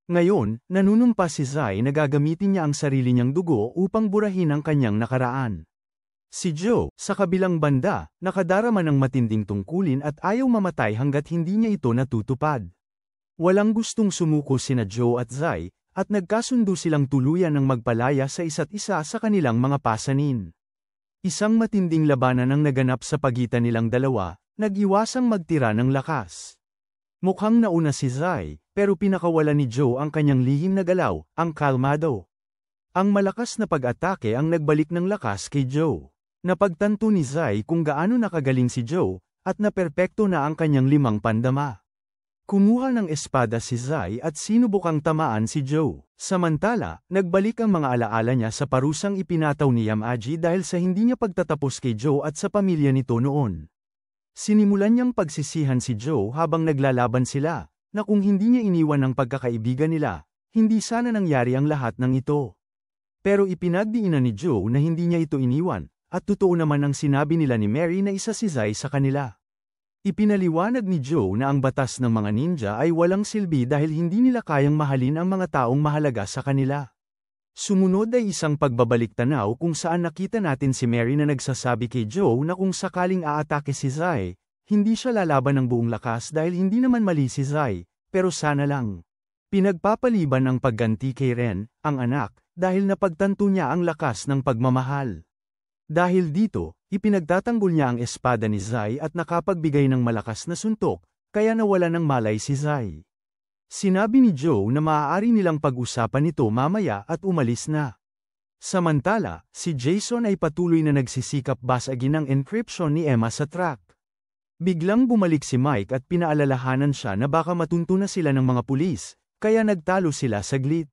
S1: Ngayon, nanunumpa si Zai na gagamitin niya ang sarili niyang dugo upang burahin ang kanyang nakaraan. Si Joe, sa kabilang banda, nakadarama ng matinding tungkulin at ayaw mamatay hanggat hindi niya ito natutupad. Walang gustong sumuko sina Joe at Zai, at nagkasundo silang tuluyan ng magpalaya sa isa't isa sa kanilang mga pasanin. Isang matinding labanan ang naganap sa pagitan nilang dalawa, nag-iwasang magtira ng lakas. Mukhang nauna si Zai, pero pinakawala ni Joe ang kanyang lihim na galaw, ang kalmado. Ang malakas na pag-atake ang nagbalik ng lakas kay Joe. Napagtanto ni Zai kung gaano nakagaling si Joe, at naperpekto na ang kanyang 5 pandama. Kumuha ng espada si Zai at sinubukang tamaan si Joe. Samantala, nagbalik ang mga alaala niya sa parusang ipinataw ni Yamaji dahil sa hindi niya pagtatapos kay Joe at sa pamilya nito noon. Sinimulan niyang pagsisihan si Joe habang naglalaban sila, na kung hindi niya iniwan ang pagkakaibigan nila, hindi sana nangyari ang lahat ng ito. Pero ipinagdiinan ni Joe na hindi niya ito iniwan. At totoo naman ang sinabi nila ni Mary na isa si Zai sa kanila. Ipinaliwanag ni Joe na ang batas ng mga ninja ay walang silbi dahil hindi nila kayang mahalin ang mga taong mahalaga sa kanila. Sumunod ay isang pagbabalik tanaw kung saan nakita natin si Mary na nagsasabi kay Joe na kung sakaling aatake si Zai, hindi siya lalaban ng buong lakas dahil hindi naman mali si Zai, pero sana lang. Pinagpapaliban ang pagganti kay Ren, ang anak, dahil napagtanto niya ang lakas ng pagmamahal. Dahil dito, ipinagtatanggol niya ang espada ni Zai at nakapagbigay ng malakas na suntok, kaya nawala ng malay si Zai. Sinabi ni Joe na maaari nilang pag-usapan ito mamaya at umalis na. Samantala, si Jason ay patuloy na nagsisikap basagin ang encryption ni Emma sa track. Biglang bumalik si Mike at pinaalalahanan siya na baka matunto na sila ng mga pulis, kaya nagtalo sila saglit.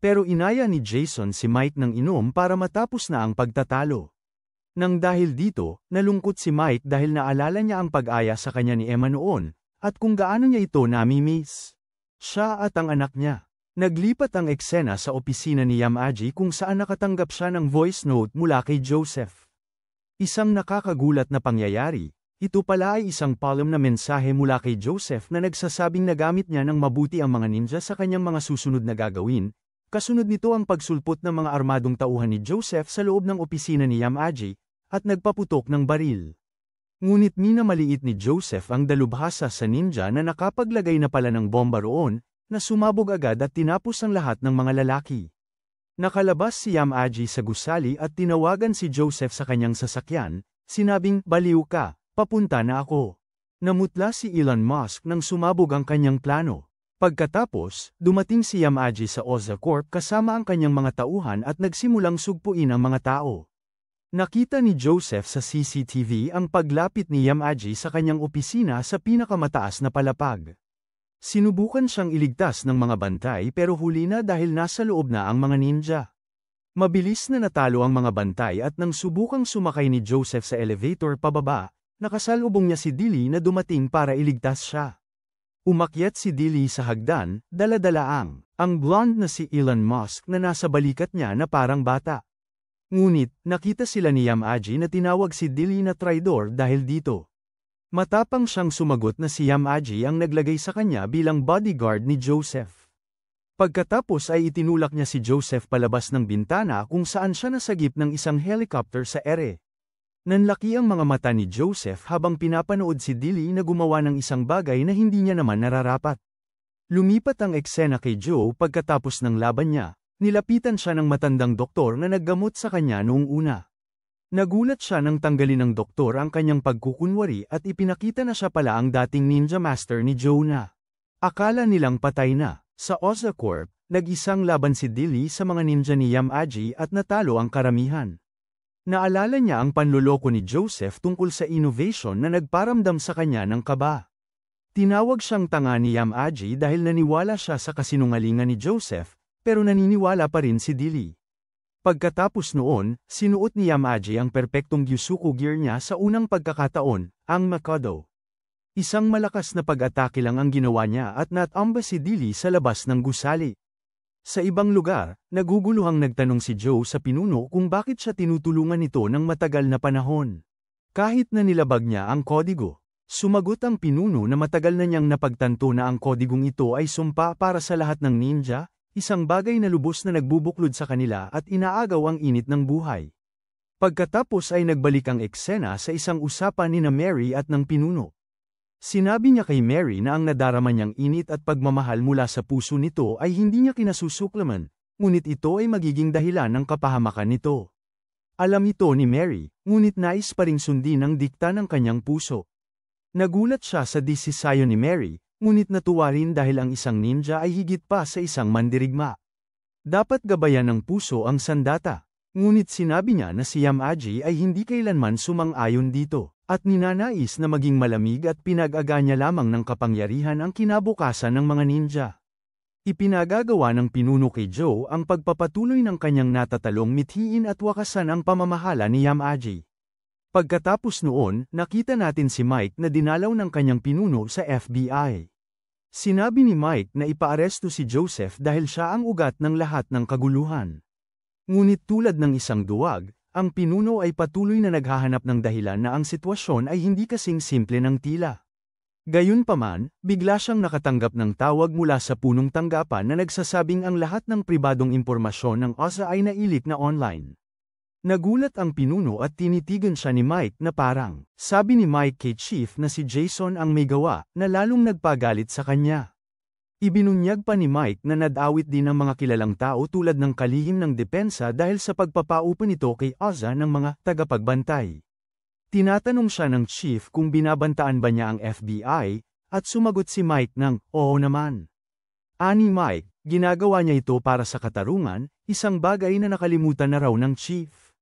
S1: Pero inaya ni Jason si Mike ng inom para matapos na ang pagtatalo. Nang dahil dito, nalungkot si Mike dahil naalala niya ang pag-aya sa kanya ni Emma noon, at kung gaano niya ito nami-miss. Siya at ang anak niya. Naglipat ang eksena sa opisina ni Yamaji kung saan nakatanggap siya ng voice note mula kay Joseph. Isang nakakagulat na pangyayari. Ito pala ay isang palm na mensahe mula kay Joseph na nagsasabing nagamit niya ng mabuti ang mga ninja sa kanyang mga susunod na gagawin. Kasunod nito ang pagsulpot ng mga armadong tauhan ni Joseph sa loob ng opisina ni Yamaji, at nagpaputok ng baril. Ngunit minamaliit ni Joseph ang dalubhasa sa ninja na nakapaglagay na pala ng bomba roon, na sumabog agad at tinapos ang lahat ng mga lalaki. Nakalabas si Yamaji sa gusali at tinawagan si Joseph sa kanyang sasakyan, sinabing, "Baliw ka. Papunta na ako." Namutla si Elon Musk nang sumabog ang kanyang plano. Pagkatapos, dumating si Yamaji sa Oza Corp kasama ang kanyang mga tauhan at nagsimulang sugpuin ang mga tao. Nakita ni Joseph sa CCTV ang paglapit ni Yamaji sa kanyang opisina sa pinakamataas na palapag. Sinubukan siyang iligtas ng mga bantay pero huli na dahil nasa loob na ang mga ninja. Mabilis na natalo ang mga bantay at nang subukang sumakay ni Joseph sa elevator pababa, nakasalubong niya si Dilly na dumating para iligtas siya. Umakyat si Dilly sa hagdan, dala-dala ang blonde na si Elon Musk na nasa balikat niya na parang bata. Ngunit, nakita sila ni Yamaji na tinawag si Dilly na traidor dahil dito. Matapang siyang sumagot na si Yamaji ang naglagay sa kanya bilang bodyguard ni Joseph. Pagkatapos ay itinulak niya si Joseph palabas ng bintana kung saan siya nasagip ng isang helicopter sa ere. Nanlaki ang mga mata ni Joseph habang pinapanood si Dilly na gumawa ng isang bagay na hindi niya naman nararapat. Lumipat ang eksena kay Joe pagkatapos ng laban niya, nilapitan siya ng matandang doktor na naggamot sa kanya noong una. Nagulat siya nang tanggalin ng doktor ang kanyang pagkukunwari at ipinakita na siya pala ang dating ninja master ni Joe na. Akala nilang patay na. Sa Oza Corp, nag-isang laban si Dilly sa mga ninja ni Yamaji at natalo ang karamihan. Naalala niya ang panloloko ni Joseph tungkol sa innovation na nagparamdam sa kanya ng kaba. Tinawag siyang tanga ni Yamaji dahil naniwala siya sa kasinungalingan ni Joseph, pero naniniwala pa rin si Dilly. Pagkatapos noon, sinuot ni Yamaji ang perpektong Gyusuku gear niya sa unang pagkakataon, ang Mikado. Isang malakas na pag-atake lang ang ginawa niya at natamba si Dilly sa labas ng gusali. Sa ibang lugar, naguguluhang nagtanong si Joe sa pinuno kung bakit siya tinutulungan ito ng matagal na panahon. Kahit na nilabag niya ang kodigo, sumagot ang pinuno na matagal na niyang napagtanto na ang kodigong ito ay sumpa para sa lahat ng ninja, isang bagay na lubos na nagbubuklod sa kanila at inaagaw ang init ng buhay. Pagkatapos ay nagbalik ang eksena sa isang usapan ni Mary at ng pinuno. Sinabi niya kay Mary na ang nadarama niyang init at pagmamahal mula sa puso nito ay hindi niya kinasusuklaman, ngunit ito ay magiging dahilan ng kapahamakan nito. Alam ito ni Mary, ngunit nais pa ring sundin ang dikta ng kanyang puso. Nagulat siya sa desisyon ni Mary, ngunit natuwa rin dahil ang isang ninja ay higit pa sa isang mandirigma. Dapat gabayan ng puso ang sandata, ngunit sinabi niya na si Yamaji ay hindi kailanman sumang-ayon dito. At ninanais na maging malamig at pinag-aga niya lamang ng kapangyarihan ang kinabukasan ng mga ninja. Ipinagagawa ng pinuno kay Joe ang pagpapatuloy ng kanyang natatalong mithiin at wakasan ang pamamahala ni Yamaji. Pagkatapos noon, nakita natin si Mike na dinalaw ng kanyang pinuno sa FBI. Sinabi ni Mike na ipaaresto si Joseph dahil siya ang ugat ng lahat ng kaguluhan. Ngunit tulad ng isang duwag, ang pinuno ay patuloy na naghahanap ng dahilan na ang sitwasyon ay hindi kasing simple ng tila. Gayunpaman, bigla siyang nakatanggap ng tawag mula sa punong tanggapan na nagsasabing ang lahat ng pribadong impormasyon ng OSA ay nailik na online. Nagulat ang pinuno at tinitigan siya ni Mike na parang, sabi ni Mike kay Chief na si Jason ang may gawa, na lalong nagpagalit sa kanya. Ibinunyag pa ni Mike na nadawit din ang mga kilalang tao tulad ng kalihim ng depensa dahil sa pagpapaupo nito kay OSA ng mga tagapagbantay. Tinatanong siya ng chief kung binabantaan ba niya ang FBI, at sumagot si Mike ng, "Oo naman." Ani Mike, ginagawa niya ito para sa katarungan, isang bagay na nakalimutan na raw ng chief.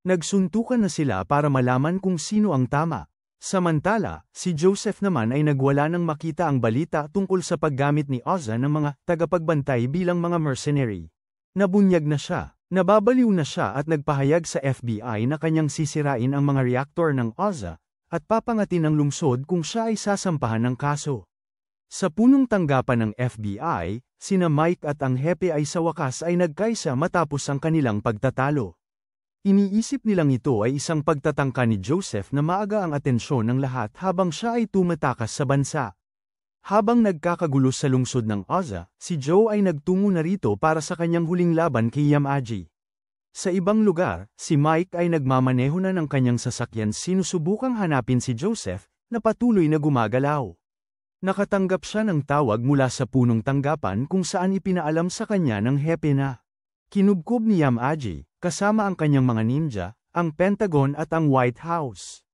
S1: Nagsuntukan na sila para malaman kung sino ang tama. Samantala, si Joseph naman ay nagwala nang makita ang balita tungkol sa paggamit ni Ozza ng mga tagapagbantay bilang mga mercenary. Nabunyag na siya, nababaliw na siya at nagpahayag sa FBI na kanyang sisirain ang mga reaktor ng Ozza at papangatin ang lungsod kung siya ay sasampahan ng kaso. Sa punong tanggapan ng FBI, sina Mike at ang hepe ay sa wakas ay nagkaisa matapos ang kanilang pagtatalo. Iniisip nilang ito ay isang pagtatangka ni Joseph na maaga ang atensyon ng lahat habang siya ay tumatakas sa bansa. Habang nagkakagulo sa lungsod ng Ozza, si Joe ay nagtungo na rito para sa kanyang huling laban kay Yamaji. Sa ibang lugar, si Mike ay nagmamaneho na ng kanyang sasakyan sinusubukang hanapin si Joseph, na patuloy na gumagalaw. Nakatanggap siya ng tawag mula sa punong tanggapan kung saan ipinaalam sa kanya ng hepe na kinubkob ni Yamaji, kasama ang kanyang mga ninja, ang Pentagon at ang White House.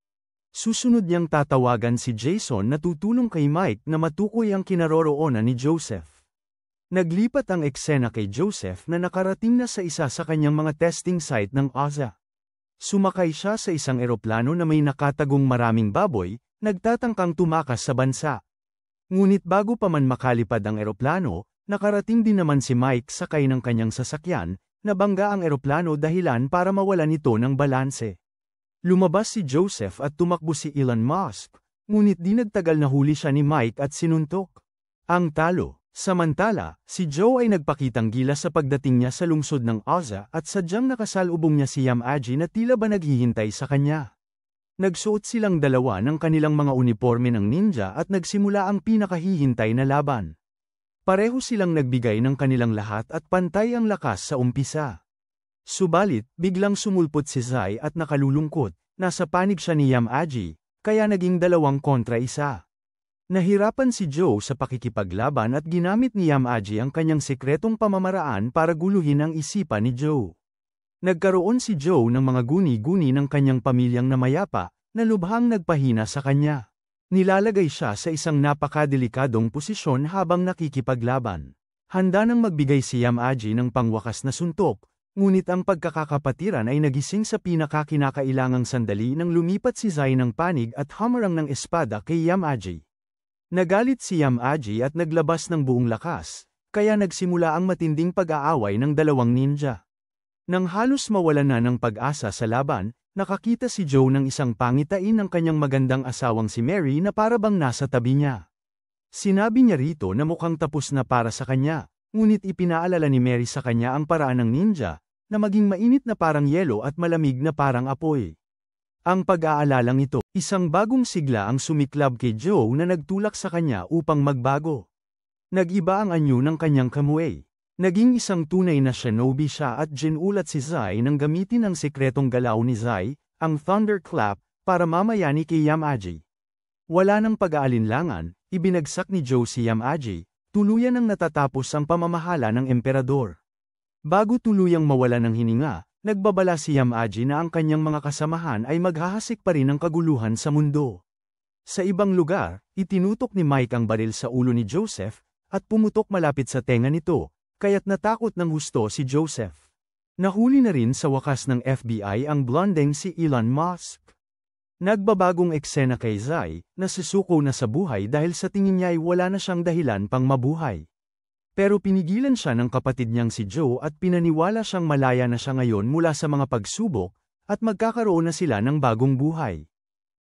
S1: Susunod niyang tatawagan si Jason na tutulong kay Mike na matukoy ang kinaroroonan ni Joseph. Naglipat ang eksena kay Joseph na nakarating na sa isa sa kanyang mga testing site ng Ozza. Sumakay siya sa isang eroplano na may nakatagong maraming baboy, nagtatangkang tumakas sa bansa. Ngunit bago pa man makalipad ang eroplano, nakarating din naman si Mike sakay ng kanyang sasakyan, nabangga ang eroplano dahilan para mawalan ito ng balanse. Lumabas si Joseph at tumakbo si Elon Musk, ngunit di nagtagal na huli siya ni Mike at sinuntok. Ang talo. Samantala, si Joe ay nagpakitang gilas sa pagdating niya sa lungsod ng Ozza at sadyang nakasalubong niya si Yamaji na tila ba naghihintay sa kanya. Nagsuot silang dalawa ng kanilang mga uniforme ng ninja at nagsimula ang pinakahihintay na laban. Pareho silang nagbigay ng kanilang lahat at pantay ang lakas sa umpisa. Subalit, biglang sumulpot si Zai at nakalulungkot, nasa panig siya ni Yamaji, kaya naging 2-1. Nahirapan si Joe sa pakikipaglaban at ginamit ni Yamaji ang kanyang sekretong pamamaraan para guluhin ang isipan ni Joe. Nagkaroon si Joe ng mga guni-guni ng kanyang pamilyang namayapa, na lubhang nagpahina sa kanya. Nilalagay siya sa isang napakadelikadong posisyon habang nakikipaglaban. Handa nang magbigay si Yamaji ng pangwakas na suntok, ngunit ang pagkakakapatiran ay nagising sa pinakakinakailangang sandali nang lumipat si Zai ng panig at hamarang ng espada kay Yamaji. Nagalit si Yamaji at naglabas ng buong lakas, kaya nagsimula ang matinding pag-aaway ng dalawang ninja. Nang halos mawalan na ng pag-asa sa laban, nakakita si Joe ng isang pangitain ng kanyang magandang asawang si Mary na parabang nasa tabi niya. Sinabi niya rito na mukhang tapos na para sa kanya, ngunit ipinaalala ni Mary sa kanya ang paraan ng ninja, na maging mainit na parang yelo at malamig na parang apoy. Ang pag-aalalang ito, isang bagong sigla ang sumiklab kay Joe na nagtulak sa kanya upang magbago. Nag-iba ang anyo ng kanyang kamuway. Naging isang tunay na shinobi siya at ginulat si Zai nang gamitin ang sekretong galaw ni Zai, ang Thunderclap, para mamayani kay Yamaji. Wala nang pag-aalinlangan, ibinagsak ni Joe si Yamaji, tuluyan nang natatapos ang pamamahala ng emperador. Bago tuluyang mawala ng hininga, nagbabala si Yamaji na ang kanyang mga kasamahan ay maghahasik pa rin ng kaguluhan sa mundo. Sa ibang lugar, itinutok ni Mike ang baril sa ulo ni Joseph, at pumutok malapit sa tenga nito, kaya't natakot ng husto si Joseph. Nahuli na rin sa wakas ng FBI ang blondeng si Elon Musk. Nagbabagong eksena kay Zai, na susuko na sa buhay dahil sa tingin niya ay wala na siyang dahilan pang mabuhay. Pero pinigilan siya ng kapatid niyang si Joe at pinaniwala siyang malaya na siya ngayon mula sa mga pagsubok, at magkakaroon na sila ng bagong buhay.